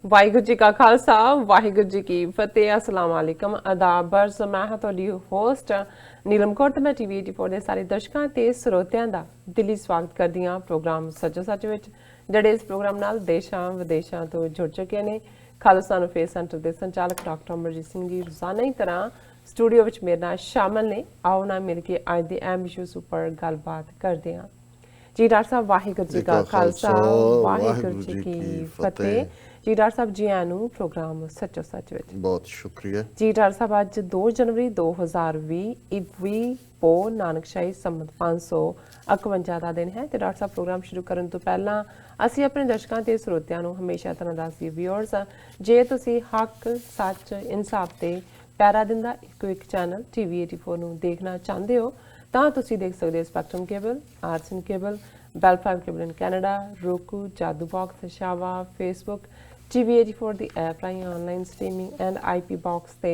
ਵਾਹਿਗੁਰੂ ਜੀ ਕਾ ਖਾਲਸਾ ਵਾਹਿਗੁਰੂ ਜੀ ਕੀ ਫਤਿਹ ਅਸਲਾਮ ਵਾਲੇਕਮ ਆਦਾਬ ਬਰਸ ਮੈਂ ਹਾਂ ਤੁਹਾਡੀ ਹੋਸਟ ਨੀਲਮ ਕੌਰ ਤੇ ਮੈਂ ਟੀਵੀ 84 ਦੇ ਸਾਰੇ ਦਰਸ਼ਕਾਂ ਤੇ ਸਰੋਤਿਆਂ ਦਾ ਦਿਲੀ ਸਵਾਗਤ ਕਰਦੀ ਹਾਂ ਪ੍ਰੋਗਰਾਮ ਸੱਚੋ ਸੱਚ ਵਿੱਚ ਜਿਹੜੇ ਇਸ ਪ੍ਰੋਗਰਾਮ ਨਾਲ ਦੇਸ਼ਾਂ ਵਿਦੇਸ਼ਾਂ ਤੋਂ ਜੁੜ ਚੁੱਕੇ ਨੇ। ਖਾਲਸਾ ਨੂੰ ਫੇਸ ਸੈਂਟਰ ਦੇ ਸੰਚਾਲਕ ਡਾਕਟਰ ਅਮਰਜੀਤ ਸਿੰਘ ਜੀ ਰੋਜ਼ਾਨਾ ਹੀ ਤਰ੍ਹਾਂ ਸਟੂਡੀਓ ਵਿੱਚ ਮੇਰੇ ਨਾਲ ਸ਼ਾਮਲ ਨੇ। ਆਓ ਨਾ ਮਿਲ ਕੇ ਅੱਜ ਦੇ ਅਹਿਮ ਇਸ਼ੂਜ਼ ਉੱਪਰ ਗੱਲਬਾਤ ਕਰਦੇ ਹਾਂ। ਜੀ ਡਾਕਟਰ ਸਾਹਿਬ ਵਾਹਿਗੁਰੂ ਜੀ ਕਾ ਖਾਲਸਾ ਵਾਹਿਗੁਰੂ ਜੀ ਕੀ ਫਤਿਹ। ਜੀ ਡਾਕਟਰ ਸਾਹਿਬ ਜੀ ਆਇਆਂ ਨੂੰ ਪ੍ਰੋਗਰਾਮ ਸੱਚੋ ਸੱਚ ਵਿੱਚ ਬਹੁਤ ਸ਼ੁਕਰੀਆ ਜੀ ਡਾਕਟਰ ਸਾਹਿਬ। ਅੱਜ 2 ਜਨਵਰੀ 2020 ਈਸਵੀ ਪੋ ਨਾਨਕਸ਼ਾਹੀ ਸੰਮਤ 551 ਦਾ ਦਿਨ ਹੈ ਤੇ ਡਾਕਟਰ ਸਾਹਿਬ ਪ੍ਰੋਗਰਾਮ ਸ਼ੁਰੂ ਕਰਨ ਤੋਂ ਪਹਿਲਾਂ ਅਸੀਂ ਆਪਣੇ ਦਰਸ਼ਕਾਂ ਤੇ ਸਰੋਤਿਆਂ ਨੂੰ ਹਮੇਸ਼ਾ ਤਰ੍ਹਾਂ ਦੱਸਦੀ ਵਿਊਅਰਸ ਜੇ ਤੁਸੀਂ ਹੱਕ ਸੱਚ ਇਨਸਾਫ ਤੇ ਪੈਰਾ ਦਿੰਦਾ ਇੱਕੋ ਇੱਕ ਚੈਨਲ ਟੀਵੀ 84 ਨੂੰ ਦੇਖਣਾ ਚਾਹੁੰਦੇ ਹੋ ਤਾਂ ਤੁਸੀਂ ਦੇਖ ਸਕਦੇ ਹੋ ਸਪੈਕਟਰਮ ਕੇਬਲ, ਆਰਸਨ cable, Bell 5 cable in Canada, roku, Jadoo box, ਸ਼ਾਵਾ, ਫੇਸਬੁੱਕ, TV 84 ਦੀ ਐਪ ਰਾਹੀਂ online streaming and IP box ਤੇ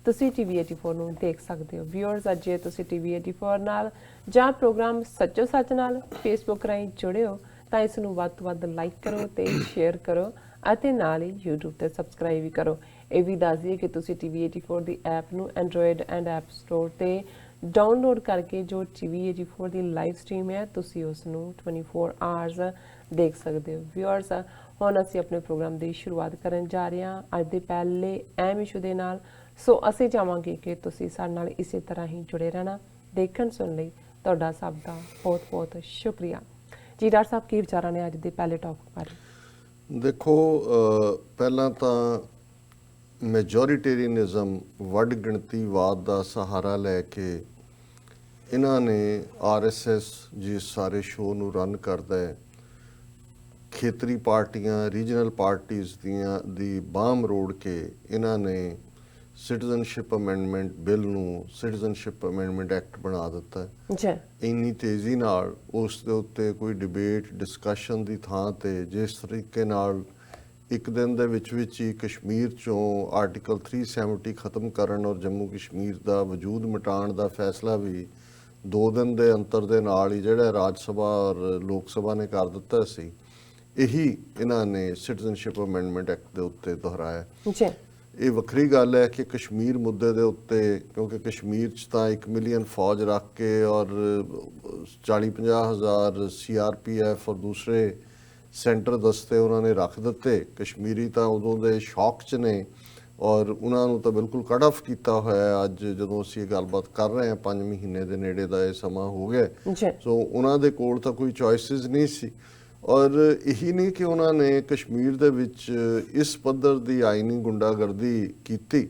ਤੁਸੀਂ TV 84 ਨੂੰ ਦੇਖ ਸਕਦੇ ਹੋ। ਵਿਊਅਰਸ ਅੱਜ ਜੇ ਤੁਸੀਂ TV 84 ਨਾਲ ਜਾਂ ਪ੍ਰੋਗਰਾਮ ਸੱਚੋ ਸੱਚ ਨਾਲ ਫੇਸਬੁੱਕ ਰਾਹੀਂ ਜੁੜੇ ਹੋ ਤਾਂ ਇਸ ਨੂੰ ਵੱਧ ਤੋਂ ਵੱਧ ਲਾਈਕ ਕਰੋ ਤੇ ਸ਼ੇਅਰ ਕਰੋ ਅਤੇ ਨਾਲ ਹੀ YouTube ਤੇ ਸਬਸਕ੍ਰਾਈਬ ਵੀ ਕਰੋ। ਇਹ ਵੀ ਦੱਸ ਦਈਏ ਕਿ ਤੁਸੀਂ TV 84 ਦੀ ਐਪ ਨੂੰ ਐਂਡਰੋਇਡ ਐਂਡ ਐਪ ਸਟੋਰ ਤੇ ਡਾਊਨਲੋਡ ਕਰਕੇ ਜੋ TV 84 ਦੀ ਲਾਈਵ ਸਟ੍ਰੀਮ ਹੈ ਤੁਸੀਂ ਉਸ ਨੂੰ 24 ਆਵਰਸ ਦੇਖ ਸਕਦੇ ਹੋ। ਵਿਊਅਰਸ ਹੁਣ ਅਸੀਂ ਆਪਣੇ ਪ੍ਰੋਗਰਾਮ ਦੀ ਸ਼ੁਰੂਆਤ ਕਰਨ ਜਾ ਰਹੇ ਹਾਂ ਅੱਜ ਦੇ ਪਹਿਲੇ ਅਹਿਮ ਇਸ਼ੂ ਦੇ ਨਾਲ। ਸੋ ਅਸੀਂ ਚਾਹਾਂਗੇ ਕਿ ਤੁਸੀਂ ਸਾਡੇ ਨਾਲ ਇਸੇ ਤਰ੍ਹਾਂ ਹੀ ਜੁੜੇ ਰਹਿਣਾ। ਦੇਖਣ ਸੁਣ ਲਈ ਤੁਹਾਡਾ ਸਭ ਦਾ ਬਹੁਤ ਬਹੁਤ ਸ਼ੁਕਰੀਆ। ਜੀ ਡਾਕਟਰ ਸਾਹਿਬ ਕੀ ਵਿਚਾਰਾਂ ਨੇ ਅੱਜ ਦੇ ਪਹਿਲੇ ਟੌਪਿਕ ਬਾਰੇ? ਦੇਖੋ, ਪਹਿਲਾਂ ਤਾਂ ਮੈਜੋਰੀਟੇਰੀਅਨਿਜ਼ਮ ਵੱਡ ਗਿਣਤੀਵਾਦ ਦਾ ਸਹਾਰਾ ਲੈ ਕੇ ਇਹਨਾਂ ਨੇ RSS ਜਿਸ ਸਾਰੇ ਸ਼ੋਅ ਨੂੰ ਰਨ ਕਰਦਾ ਹੈ ਖੇਤਰੀ ਪਾਰਟੀਆਂ ਰੀਜਨਲ ਪਾਰਟੀਆਂ ਦੀ ਬਾਂਹ ਮਰੋੜ ਕੇ ਇਹਨਾਂ ਨੇ ਸਿਟੀਜ਼ਨਸ਼ਿਪ ਅਮੈਂਡਮੈਂਟ ਬਿੱਲ ਨੂੰ ਸਿਟੀਜ਼ਨਸ਼ਿਪ ਅਮੈਂਡਮੈਂਟ ਐਕਟ ਬਣਾ ਦਿੱਤਾ ਹੈ ਜੀ। ਇੰਨੀ ਤੇਜ਼ੀ ਨਾਲ ਉਸ ਦੇ ਉੱਤੇ ਕੋਈ ਡਿਬੇਟ ਡਿਸਕਸ਼ਨ ਦੀ ਥਾਂ ਤੇ ਜਿਸ ਤਰੀਕੇ ਨਾਲ ਇੱਕ ਦਿਨ ਦੇ ਵਿੱਚ ਹੀ ਕਸ਼ਮੀਰ ਚੋਂ ਆਰਟੀਕਲ 370 ਖਤਮ ਕਰਨ ਔਰ ਜੰਮੂ ਕਸ਼ਮੀਰ ਦਾ ਵਜੂਦ ਮਿਟਾਉਣ ਦਾ ਫੈਸਲਾ ਵੀ 2 ਦਿਨ ਦੇ ਅੰਤਰ ਦੇ ਨਾਲ ਹੀ ਜਿਹੜਾ ਰਾਜ ਸਭਾ ਔਰ ਲੋਕ ਸਭਾ ਨੇ ਕਰ ਦਿੱਤਾ ਸੀ। ਇਹੀ ਇਹਨਾਂ ਨੇ ਸਿਟੀਜ਼ਨਸ਼ਿਪ ਅਮੈਂਡਮੈਂਟ ਐਕਟ ਦੇ ਉੱਤੇ ਦੁਹਰਾਇਆ ਜੀ। ਇਹ ਵੱਖਰੀ ਗੱਲ ਹੈ ਕਿ ਕਸ਼ਮੀਰ ਮੁੱਦੇ ਦੇ ਉੱਤੇ ਕਿਉਂਕਿ ਕਸ਼ਮੀਰ 'ਚ ਤਾਂ 1 ਮਿਲੀਅਨ ਫੌਜ ਰੱਖ ਕੇ ਔਰ 40-50 ਹਜ਼ਾਰ CRPF ਔਰ ਦੂਸਰੇ ਸੈਂਟਰ ਦਸਤੇ ਉਹਨਾਂ ਨੇ ਰੱਖ ਦਿੱਤੇ। ਕਸ਼ਮੀਰੀ ਤਾਂ ਉਦੋਂ ਦੇ ਸ਼ੌਕ 'ਚ ਨੇ ਔਰ ਉਹਨਾਂ ਨੂੰ ਤਾਂ ਬਿਲਕੁਲ ਕੱਟ ਆਫ ਕੀਤਾ ਹੋਇਆ। ਅੱਜ ਜਦੋਂ ਅਸੀਂ ਇਹ ਗੱਲਬਾਤ ਕਰ ਰਹੇ ਹਾਂ 5 ਮਹੀਨੇ ਦੇ ਨੇੜੇ ਦਾ ਇਹ ਸਮਾਂ ਹੋ ਗਿਆ। ਸੋ ਉਹਨਾਂ ਦੇ ਕੋਲ ਤਾਂ ਕੋਈ ਚੋਇਸਿਸ ਨਹੀਂ ਸੀ। ਔਰ ਇਹੀ ਨਹੀਂ ਕਿ ਉਹਨਾਂ ਨੇ ਕਸ਼ਮੀਰ ਦੇ ਵਿੱਚ ਇਸ ਪੱਧਰ ਦੀ ਆਈਨੀ ਗੁੰਡਾਗਰਦੀ ਕੀਤੀ,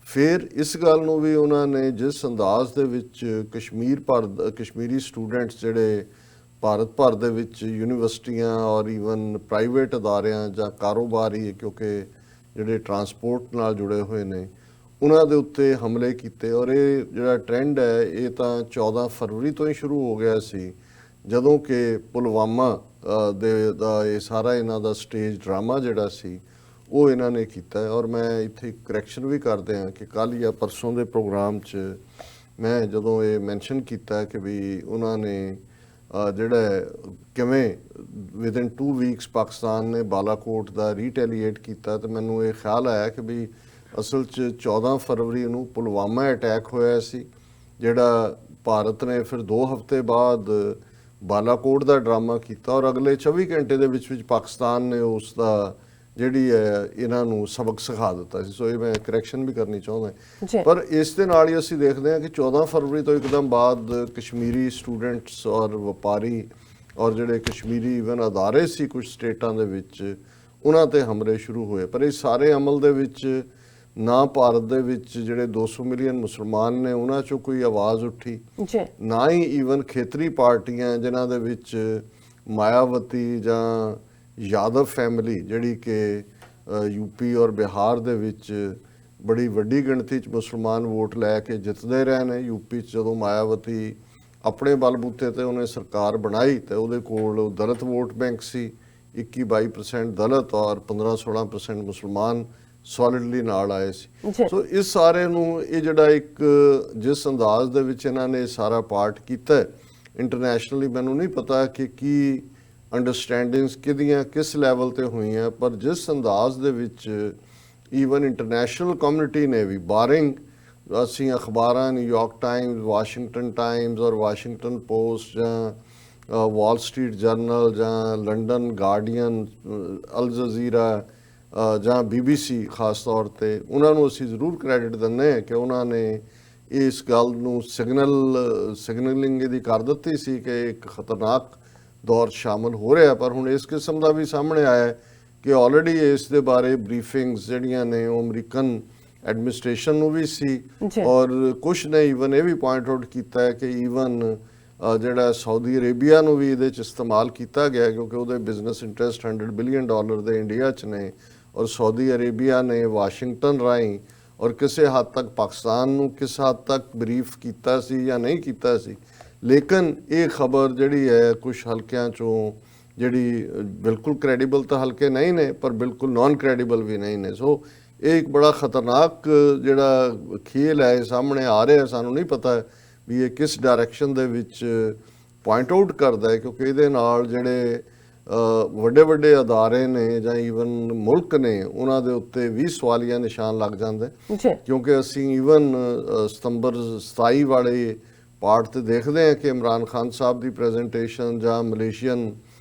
ਫਿਰ ਇਸ ਗੱਲ ਨੂੰ ਵੀ ਉਹਨਾਂ ਨੇ ਜਿਸ ਅੰਦਾਜ਼ ਦੇ ਵਿੱਚ ਕਸ਼ਮੀਰੀ ਸਟੂਡੈਂਟਸ ਜਿਹੜੇ ਭਾਰਤ ਭਰ ਦੇ ਵਿੱਚ ਯੂਨੀਵਰਸਿਟੀਆਂ ਔਰ ਈਵਨ ਪ੍ਰਾਈਵੇਟ ਅਦਾਰਿਆਂ ਜਾਂ ਕਾਰੋਬਾਰੀ ਕਿਉਂਕਿ ਜਿਹੜੇ ਟਰਾਂਸਪੋਰਟ ਨਾਲ ਜੁੜੇ ਹੋਏ ਨੇ ਉਹਨਾਂ ਦੇ ਉੱਤੇ ਹਮਲੇ ਕੀਤੇ। ਔਰ ਇਹ ਜਿਹੜਾ ਟ੍ਰੈਂਡ ਹੈ ਇਹ ਤਾਂ 14 ਫਰਵਰੀ ਤੋਂ ਹੀ ਸ਼ੁਰੂ ਹੋ ਗਿਆ ਸੀ ਜਦੋਂ ਕਿ ਪੁਲਵਾਮਾ ਦਾ ਇਹ ਸਾਰਾ ਇਹਨਾਂ ਦਾ ਸਟੇਜ ਡਰਾਮਾ ਜਿਹੜਾ ਸੀ ਉਹ ਇਹਨਾਂ ਨੇ ਕੀਤਾ। ਔਰ ਮੈਂ ਇੱਥੇ ਕਰੈਕਸ਼ਨ ਵੀ ਕਰਦੇ ਹਾਂ ਕਿ ਕੱਲ੍ਹ ਜਾਂ ਪਰਸੋਂ ਦੇ ਪ੍ਰੋਗਰਾਮ 'ਚ ਮੈਂ ਜਦੋਂ ਇਹ ਮੈਂਸ਼ਨ ਕੀਤਾ ਕਿ ਵੀ ਉਹਨਾਂ ਨੇ ਜਿਹੜਾ ਕਿਵੇਂ ਵਿਦਿਨ 2 ਵੀਕਸ ਪਾਕਿਸਤਾਨ ਨੇ ਬਾਲਾਕੋਟ ਦਾ ਰੀਟੈਲੀਏਟ ਕੀਤਾ ਤੇ ਮੈਨੂੰ ਇਹ ਖਿਆਲ ਆਇਆ ਕਿ ਵੀ ਅਸਲ 'ਚ 14 ਫਰਵਰੀ ਨੂੰ ਪੁਲਵਾਮਾ ਅਟੈਕ ਹੋਇਆ ਸੀ ਜਿਹੜਾ ਭਾਰਤ ਨੇ ਫਿਰ 2 ਹਫ਼ਤੇ ਬਾਅਦ ਬਾਲਾਕੋਟ ਦਾ ਡਰਾਮਾ ਕੀਤਾ ਔਰ ਅਗਲੇ 24 ਘੰਟੇ ਦੇ ਵਿੱਚ ਪਾਕਿਸਤਾਨ ਨੇ ਉਸ ਦਾ ਜਿਹੜੀ ਹੈ ਇਹਨਾਂ ਨੂੰ ਸਬਕ ਸਿਖਾ ਦਿੱਤਾ ਸੀ। ਸੋ ਇਹ ਮੈਂ ਕਰੈਕਸ਼ਨ ਵੀ ਕਰਨੀ ਚਾਹੁੰਦਾ। ਪਰ ਇਸ ਦੇ ਨਾਲ ਹੀ ਅਸੀਂ ਦੇਖਦੇ ਹਾਂ ਕਿ 14 ਫਰਵਰੀ ਤੋਂ ਇੱਕਦਮ ਬਾਅਦ ਕਸ਼ਮੀਰੀ ਸਟੂਡੈਂਟਸ ਔਰ ਵਪਾਰੀ ਔਰ ਜਿਹੜੇ ਕਸ਼ਮੀਰੀ ਈਵਨ ਅਦਾਰੇ ਸੀ ਕੁਝ ਸਟੇਟਾਂ ਦੇ ਵਿੱਚ ਉਹਨਾਂ ਤੇ ਹਮਲੇ ਸ਼ੁਰੂ ਹੋਏ। ਪਰ ਇਹ ਸਾਰੇ ਅਮਲ ਦੇ ਵਿੱਚ ਨਾ ਭਾਰਤ ਦੇ ਵਿੱਚ ਜਿਹੜੇ 200 ਮਿਲੀਅਨ ਮੁਸਲਮਾਨ ਨੇ ਉਹਨਾਂ 'ਚੋਂ ਕੋਈ ਆਵਾਜ਼ ਉੱਠੀ, ਨਾ ਹੀ ਈਵਨ ਖੇਤਰੀ ਪਾਰਟੀਆਂ ਜਿਨ੍ਹਾਂ ਦੇ ਵਿੱਚ ਮਾਇਆਵਤੀ ਜਾਂ ਯਾਦਵ ਫੈਮਿਲੀ ਜਿਹੜੀ ਕਿ UP ਔਰ ਬਿਹਾਰ ਦੇ ਵਿੱਚ ਬੜੀ ਵੱਡੀ ਗਿਣਤੀ 'ਚ ਮੁਸਲਮਾਨ ਵੋਟ ਲੈ ਕੇ ਜਿੱਤਦੇ ਰਹੇ ਨੇ। UP 'ਚ ਜਦੋਂ ਮਾਇਆਵਤੀ ਆਪਣੇ ਬਲਬੂਤੇ ਤੇ ਉਹਨੇ ਸਰਕਾਰ ਬਣਾਈ ਤੇ ਉਹਦੇ ਕੋਲ ਦਲਿਤ ਵੋਟ ਬੈਂਕ ਸੀ 21-22% ਦਲਿਤ ਔਰ 15-16% ਮੁਸਲਮਾਨ ਸੋਲਿਡਲੀ ਨਾਲ ਆਏ ਸੀ। ਸੋ ਇਸ ਸਾਰੇ ਨੂੰ ਇਹ ਜਿਹੜਾ ਇੱਕ ਜਿਸ ਅੰਦਾਜ਼ ਦੇ ਵਿੱਚ ਇਹਨਾਂ ਨੇ ਸਾਰਾ ਪਾਰਟ ਕੀਤਾ ਇੰਟਰਨੈਸ਼ਨਲੀ ਮੈਨੂੰ ਨਹੀਂ ਪਤਾ ਕਿ ਕੀ ਅੰਡਰਸਟੈਂਡਿੰਗਸ ਕਿਹਦੀਆਂ ਕਿਸ ਲੈਵਲ ਤੇ ਹੋਈਆਂ, ਪਰ ਜਿਸ ਅੰਦਾਜ਼ ਦੇ ਵਿੱਚ ਈਵਨ ਇੰਟਰਨੈਸ਼ਨਲ ਕਮਿਊਨਿਟੀ ਨੇ ਵੀ ਬਾਰਿੰਗ ਅਸੀਂ ਅਖਬਾਰਾਂ ਨਿਊਯਾਰਕ ਟਾਈਮਸ, ਵਾਸ਼ਿੰਗਟਨ ਟਾਈਮਸ ਔਰ ਵਾਸ਼ਿੰਗਟਨ ਪੋਸਟ ਜਾਂ ਵਾਲ ਸਟਰੀਟ ਜਰਨਲ ਜਾਂ ਲੰਡਨ ਗਾਰਡੀਅਨ, ਅਲ ਜਜ਼ੀਰਾ ਜਾਂ BBC ਖਾਸ ਤੌਰ ਤੇ, ਉਹਨਾਂ ਨੂੰ ਅਸੀਂ ਜ਼ਰੂਰ ਕ੍ਰੈਡਿਟ ਦਿੰਦੇ ਹਾਂ ਕਿ ਉਹਨਾਂ ਨੇ ਇਸ ਗੱਲ ਨੂੰ ਸਿਗਨਲਿੰਗ ਇਹਦੀ ਕਰ ਦਿੱਤੀ ਸੀ ਕਿ ਇੱਕ ਖਤਰਨਾਕ ਦੌਰ ਸ਼ਾਮਲ ਹੋ ਰਿਹਾ। ਪਰ ਹੁਣ ਇਸ ਕਿਸਮ ਦਾ ਵੀ ਸਾਹਮਣੇ ਆਇਆ ਕਿ ਆਲਰੇਡੀ ਇਸ ਦੇ ਬਾਰੇ ਬਰੀਫਿੰਗਸ ਜਿਹੜੀਆਂ ਨੇ ਉਹ ਅਮਰੀਕਨ ਐਡਮਿਨਿਸਟ੍ਰੇਸ਼ਨ ਨੂੰ ਵੀ ਸੀ ਔਰ ਕੁਛ ਨੇ ਈਵਨ ਇਹ ਵੀ ਪੁਆਇੰਟ ਆਊਟ ਕੀਤਾ ਹੈ ਕਿ ਈਵਨ ਜਿਹੜਾ ਸਾਊਦੀ ਅਰੇਬੀਆ ਨੂੰ ਵੀ ਇਹਦੇ 'ਚ ਇਸਤੇਮਾਲ ਕੀਤਾ ਗਿਆ ਕਿਉਂਕਿ ਉਹਦੇ ਬਿਜ਼ਨਸ ਇੰਟਰਸਟ $100 ਬਿਲੀਅਨ ਦੇ ਇੰਡੀਆ 'ਚ ਨੇ ਔਰ ਸਾਊਦੀ ਅਰੇਬੀਆ ਨੇ ਵਾਸ਼ਿੰਗਟਨ ਰਾਹੀਂ ਔਰ ਕਿਸੇ ਹੱਦ ਤੱਕ ਪਾਕਿਸਤਾਨ ਨੂੰ ਕਿਸ ਹੱਦ ਤੱਕ ਬਰੀਫ ਕੀਤਾ ਸੀ ਜਾਂ ਨਹੀਂ ਕੀਤਾ ਸੀ। ਲੇਕਿਨ ਇਹ ਖਬਰ ਜਿਹੜੀ ਹੈ ਕੁਛ ਹਲਕਿਆਂ 'ਚੋਂ ਜਿਹੜੀ ਬਿਲਕੁਲ ਕ੍ਰੈਡੀਬਲ ਤਾਂ ਹਲਕੇ ਨਹੀਂ ਨੇ ਪਰ ਬਿਲਕੁਲ ਨਾਨ ਕ੍ਰੈਡੀਬਲ ਵੀ ਨਹੀਂ ਨੇ। ਸੋ ਇਹ ਇੱਕ ਬੜਾ ਖਤਰਨਾਕ ਜਿਹੜਾ ਖੇਲ ਹੈ ਸਾਹਮਣੇ ਆ ਰਿਹਾ, ਸਾਨੂੰ ਨਹੀਂ ਪਤਾ ਵੀ ਇਹ ਕਿਸ ਡਾਇਰੈਕਸ਼ਨ ਦੇ ਵਿੱਚ ਪੁਆਇੰਟ ਆਊਟ ਕਰਦਾ ਹੈ ਕਿਉਂਕਿ ਇਹਦੇ ਨਾਲ ਜਿਹੜੇ ਵੱਡੇ ਵੱਡੇ ਅਦਾਰੇ ਨੇ ਜਾਂ ਈਵਨ ਮੁਲਕ ਨੇ ਉਹਨਾਂ ਦੇ ਉੱਤੇ ਵੀ ਸਵਾਲੀਆ ਨਿਸ਼ਾਨ ਲੱਗ ਜਾਂਦੇ ਕਿਉਂਕਿ ਅਸੀਂ ਈਵਨ ਸਤੰਬਰ 27 ਵਾਲੇ ਪਾਰਟ ਤੇ ਦੇਖਦੇ ਹਾਂ ਕਿ ਇਮਰਾਨ ਖਾਨ ਸਾਹਿਬ ਦੀ ਪ੍ਰੈਜੈਂਟੇਸ਼ਨ ਜਾਂ ਮਲੇਸ਼ੀਅਨ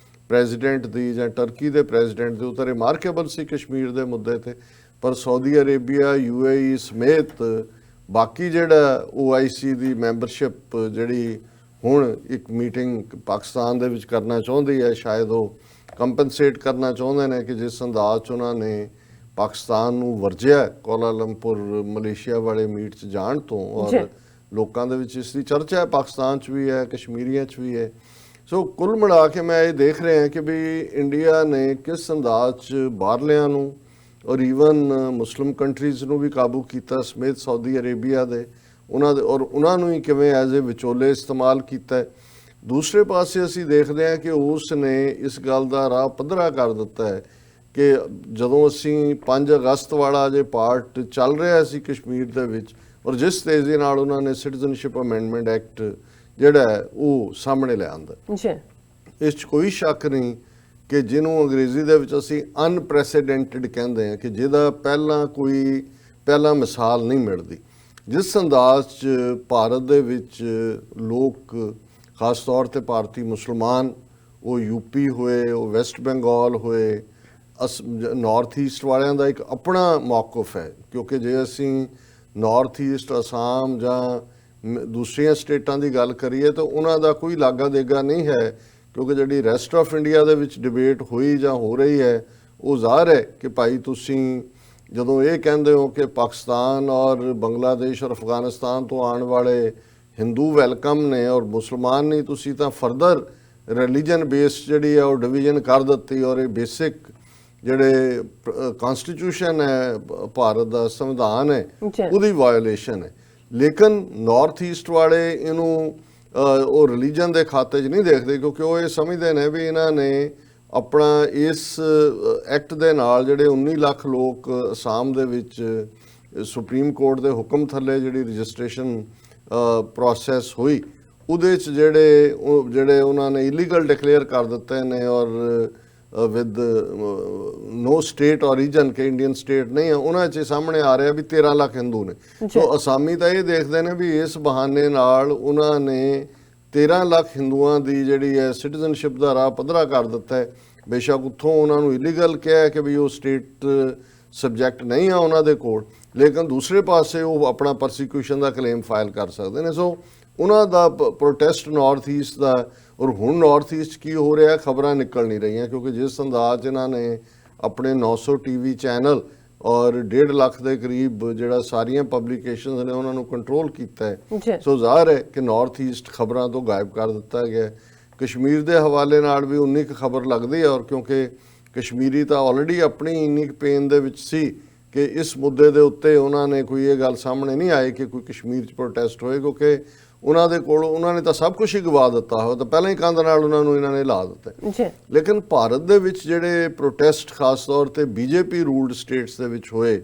ਪ੍ਰੈਜ਼ੀਡੈਂਟ ਦੀ ਜਾਂ ਟਰਕੀ ਦੇ ਪ੍ਰੈਜ਼ੀਡੈਂਟ ਦੇ ਉੱਤੇ ਰਿਮਾਰਕੇਬਲ ਸੀ ਕਸ਼ਮੀਰ ਦੇ ਮੁੱਦੇ ਤੇ, ਪਰ ਸਾਊਦੀ ਅਰੇਬੀਆ UAE ਸਮੇਤ ਬਾਕੀ ਜਿਹੜਾ OIC ਦੀ ਮੈਂਬਰਸ਼ਿਪ ਜਿਹੜੀ ਹੁਣ ਇੱਕ ਮੀਟਿੰਗ ਪਾਕਿਸਤਾਨ ਦੇ ਵਿੱਚ ਕਰਨਾ ਚਾਹੁੰਦੀ ਹੈ, ਸ਼ਾਇਦ ਉਹ ਕੰਪਨਸੇਟ ਕਰਨਾ ਚਾਹੁੰਦੇ ਨੇ ਕਿ ਜਿਸ ਅੰਦਾਜ਼ 'ਚ ਉਹਨਾਂ ਨੇ ਪਾਕਿਸਤਾਨ ਨੂੰ ਵਰਜਿਆ ਕੋਲਾਲੰਪੁਰ ਮਲੇਸ਼ੀਆ ਵਾਲੇ ਮੀਟ 'ਚ ਜਾਣ ਤੋਂ ਔਰ ਲੋਕਾਂ ਦੇ ਵਿੱਚ ਇਸ ਦੀ ਚਰਚਾ ਹੈ, ਪਾਕਿਸਤਾਨ 'ਚ ਵੀ ਹੈ, ਕਸ਼ਮੀਰੀਆਂ 'ਚ ਵੀ ਹੈ। ਸੋ ਕੁੱਲ ਮਿਲਾ ਕੇ ਮੈਂ ਇਹ ਦੇਖ ਰਿਹਾ ਕਿ ਵੀ ਇੰਡੀਆ ਨੇ ਕਿਸ ਅੰਦਾਜ਼ 'ਚ ਬਾਹਰਲਿਆਂ ਨੂੰ ਔਰ ਈਵਨ ਮੁਸਲਿਮ ਕੰਟਰੀਜ਼ ਨੂੰ ਵੀ ਕਾਬੂ ਕੀਤਾ ਸਮੇਤ ਸਾਊਦੀ ਅਰੇਬੀਆ ਦੇ ਉਹਨਾਂ ਦੇ ਔਰ ਉਹਨਾਂ ਨੂੰ ਹੀ ਕਿਵੇਂ ਐਜ਼ ਏ ਵਿਚੋਲੇ ਇਸਤੇਮਾਲ ਕੀਤਾ। ਦੂਸਰੇ ਪਾਸੇ ਅਸੀਂ ਦੇਖਦੇ ਹਾਂ ਕਿ ਉਸ ਨੇ ਇਸ ਗੱਲ ਦਾ ਰਾਹ ਪੱਧਰਾ ਕਰ ਦਿੱਤਾ ਹੈ ਕਿ ਜਦੋਂ ਅਸੀਂ 5 ਅਗਸਤ ਵਾਲਾ ਜੇ ਪਾਰਟ ਚੱਲ ਰਿਹਾ ਸੀ ਕਸ਼ਮੀਰ ਦੇ ਵਿੱਚ ਔਰ ਜਿਸ ਤੇਜ਼ੀ ਨਾਲ ਉਹਨਾਂ ਨੇ ਸਿਟੀਜ਼ਨਸ਼ਿਪ ਅਮੈਂਡਮੈਂਟ ਐਕਟ ਜਿਹੜਾ ਹੈ ਉਹ ਸਾਹਮਣੇ ਲਿਆਂਦਾ, ਇਸ 'ਚ ਕੋਈ ਸ਼ੱਕ ਨਹੀਂ ਕਿ ਜਿਹਨੂੰ ਅੰਗਰੇਜ਼ੀ ਦੇ ਵਿੱਚ ਅਸੀਂ ਅਨਪ੍ਰੈਸੀਡੈਂਟਡ ਕਹਿੰਦੇ ਹਾਂ ਕਿ ਜਿਹਦਾ ਪਹਿਲਾਂ ਮਿਸਾਲ ਨਹੀਂ ਮਿਲਦੀ। ਜਿਸ ਅੰਦਾਜ਼ 'ਚ ਭਾਰਤ ਦੇ ਵਿੱਚ ਲੋਕ ਖਾਸ ਤੌਰ ਤੇ ਭਾਰਤੀ ਮੁਸਲਮਾਨ, ਉਹ UP ਹੋਏ, ਉਹ ਵੈਸਟ ਬੰਗਾਲ ਹੋਏ, ਨਾਰਥ ਈਸਟ ਵਾਲਿਆਂ ਦਾ ਇੱਕ ਆਪਣਾ ਮੌਕਫ ਹੈ ਕਿਉਂਕਿ ਜੇ ਅਸੀਂ ਨਾਰਥ ਈਸਟ ਅਸਾਮ ਜਾਂ ਦੂਸਰੀਆਂ ਸਟੇਟਾਂ ਦੀ ਗੱਲ ਕਰੀਏ ਤਾਂ ਉਹਨਾਂ ਦਾ ਕੋਈ ਲਾਗਾ ਦੇਗਾ ਨਹੀਂ ਹੈ ਕਿਉਂਕਿ ਜਿਹੜੀ ਰੈਸਟ ਆਫ ਇੰਡੀਆ ਦੇ ਵਿੱਚ ਡਿਬੇਟ ਹੋਈ ਜਾਂ ਹੋ ਰਹੀ ਹੈ ਉਹ ਜ਼ਾਹਰ ਹੈ ਕਿ ਭਾਈ ਤੁਸੀਂ ਜਦੋਂ ਇਹ ਕਹਿੰਦੇ ਹੋ ਕਿ ਪਾਕਿਸਤਾਨ ਔਰ ਬੰਗਲਾਦੇਸ਼ ਔਰ ਅਫਗਾਨਿਸਤਾਨ ਤੋਂ ਆਉਣ ਵਾਲੇ ਹਿੰਦੂ ਵੈਲਕਮ ਨੇ ਔਰ ਮੁਸਲਮਾਨ ਨਹੀਂ, ਤੁਸੀਂ ਤਾਂ ਫਰਦਰ ਰਿਲੀਜਨ ਬੇਸਡ ਜਿਹੜੀ ਹੈ ਉਹ ਡਿਵੀਜ਼ਨ ਕਰ ਦਿੱਤੀ ਔਰ ਇਹ ਬੇਸਿਕ ਜਿਹੜੇ ਕਨਸਟੀਟਿਊਸ਼ਨ ਹੈ ਭਾਰਤ ਦਾ ਸੰਵਿਧਾਨ ਹੈ ਉਹਦੀ ਵਾਇਓਲੇਸ਼ਨ ਹੈ। ਲੇਕਿਨ ਨਾਰਥ ਈਸਟ ਵਾਲੇ ਇਹਨੂੰ ਉਹ ਰਿਲੀਜਨ ਦੇ ਖਾਤੇ 'ਚ ਨਹੀਂ ਦੇਖਦੇ ਕਿਉਂਕਿ ਉਹ ਇਹ ਸਮਝਦੇ ਨੇ ਵੀ ਇਹਨਾਂ ਨੇ ਆਪਣਾ ਇਸ ਐਕਟ ਦੇ ਨਾਲ ਜਿਹੜੇ 19 ਲੱਖ ਲੋਕ ਅਸਾਮ ਦੇ ਵਿੱਚ ਸੁਪਰੀਮ ਕੋਰਟ ਦੇ ਹੁਕਮ ਥੱਲੇ ਜਿਹੜੀ ਰਜਿਸਟ੍ਰੇਸ਼ਨ ਪ੍ਰੋਸੈਸ ਹੋਈ ਉਹਦੇ 'ਚ ਜਿਹੜੇ ਉਹਨਾਂ ਨੇ ਇਲੀਗਲ ਡਿਕਲੇਅਰ ਕਰ ਦਿੱਤੇ ਨੇ ਔਰ ਵਿਦ ਨੋ ਸਟੇਟ ਔਰੀਜਨ ਕਿ ਇੰਡੀਅਨ ਸਟੇਟ ਨਹੀਂ ਹੈ, ਉਹਨਾਂ 'ਚ ਸਾਹਮਣੇ ਆ ਰਿਹਾ ਵੀ 13 ਲੱਖ ਹਿੰਦੂ ਨੇ। ਸੋ ਅਸਾਮੀ ਤਾਂ ਇਹ ਦੇਖਦੇ ਨੇ ਵੀ ਇਸ ਬਹਾਨੇ ਨਾਲ ਉਹਨਾਂ ਨੇ 13 ਲੱਖ ਹਿੰਦੂਆਂ ਦੀ ਜਿਹੜੀ ਹੈ ਸਿਟੀਜ਼ਨਸ਼ਿਪ ਦਾ ਰਾਹ ਪੱਧਰਾ ਕਰ ਦਿੱਤਾ ਹੈ। ਬੇਸ਼ੱਕ ਉੱਥੋਂ ਉਹਨਾਂ ਨੂੰ ਇਲੀਗਲ ਕਿਹਾ ਹੈ ਕਿ ਵੀ ਉਹ ਸਟੇਟ ਸਬਜੈਕਟ ਨਹੀਂ ਆ ਉਹਨਾਂ ਦੇ ਕੋਲ, ਲੇਕਿਨ ਦੂਸਰੇ ਪਾਸੇ ਉਹ ਆਪਣਾ ਪਰਸੀਕਿਊਸ਼ਨ ਦਾ ਕਲੇਮ ਫਾਈਲ ਕਰ ਸਕਦੇ ਨੇ। ਸੋ ਉਹਨਾਂ ਦਾ ਪ੍ਰੋਟੈਸਟ ਨਾਰਥ ਈਸਟ ਦਾ ਔਰ ਹੁਣ ਨਾਰਥ ਈਸਟ ਕੀ ਹੋ ਰਿਹਾ ਖਬਰਾਂ ਨਿਕਲ ਨਹੀਂ ਰਹੀਆਂ ਕਿਉਂਕਿ ਜਿਸ ਅੰਦਾਜ਼ ਇਹਨਾਂ ਨੇ ਆਪਣੇ 900 TV ਚੈਨਲ ਔਰ 1.5 ਲੱਖ ਦੇ ਕਰੀਬ ਜਿਹੜਾ ਸਾਰੀਆਂ ਪਬਲੀਕੇਸ਼ਨਸ ਨੇ ਉਹਨਾਂ ਨੂੰ ਕੰਟਰੋਲ ਕੀਤਾ ਹੈ। ਸੋ ਜ਼ਾਹਰ ਹੈ ਕਿ ਨਾਰਥ ਈਸਟ ਖਬਰਾਂ ਤੋਂ ਗਾਇਬ ਕਰ ਦਿੱਤਾ ਗਿਆ। ਕਸ਼ਮੀਰ ਦੇ ਹਵਾਲੇ ਨਾਲ ਵੀ ਉਨੀ ਕੁ ਖਬਰ ਲੱਗਦੀ ਹੈ ਔਰ ਕਿਉਂਕਿ ਕਸ਼ਮੀਰੀ ਤਾਂ ਆਲਰੇਡੀ ਆਪਣੀ ਇੰਨੀ ਕੁ ਪੇਨ ਦੇ ਵਿੱਚ ਸੀ ਕਿ ਇਸ ਮੁੱਦੇ ਦੇ ਉੱਤੇ ਉਹਨਾਂ ਨੇ ਕੋਈ ਇਹ ਗੱਲ ਸਾਹਮਣੇ ਨਹੀਂ ਆਈ ਕਿ ਕੋਈ ਕਸ਼ਮੀਰ 'ਚ ਪ੍ਰੋਟੈਸਟ ਹੋਏ ਕਿਉਂਕਿ ਉਹਨਾਂ ਦੇ ਕੋਲ ਉਹਨਾਂ ਨੇ ਤਾਂ ਸਭ ਕੁਝ ਹੀ ਗਵਾ ਦਿੱਤਾ ਹੋ ਤਾਂ ਪਹਿਲਾਂ ਹੀ ਕੰਧ ਨਾਲ ਉਹਨਾਂ ਨੂੰ ਇਹਨਾਂ ਨੇ ਲਾ ਦਿੱਤਾ। ਲੇਕਿਨ ਭਾਰਤ ਦੇ ਵਿੱਚ ਜਿਹੜੇ ਪ੍ਰੋਟੈਸਟ ਖਾਸ ਤੌਰ ਤੇ BJP ਰੂਲਡ ਸਟੇਟਸ ਦੇ ਵਿੱਚ ਹੋਏ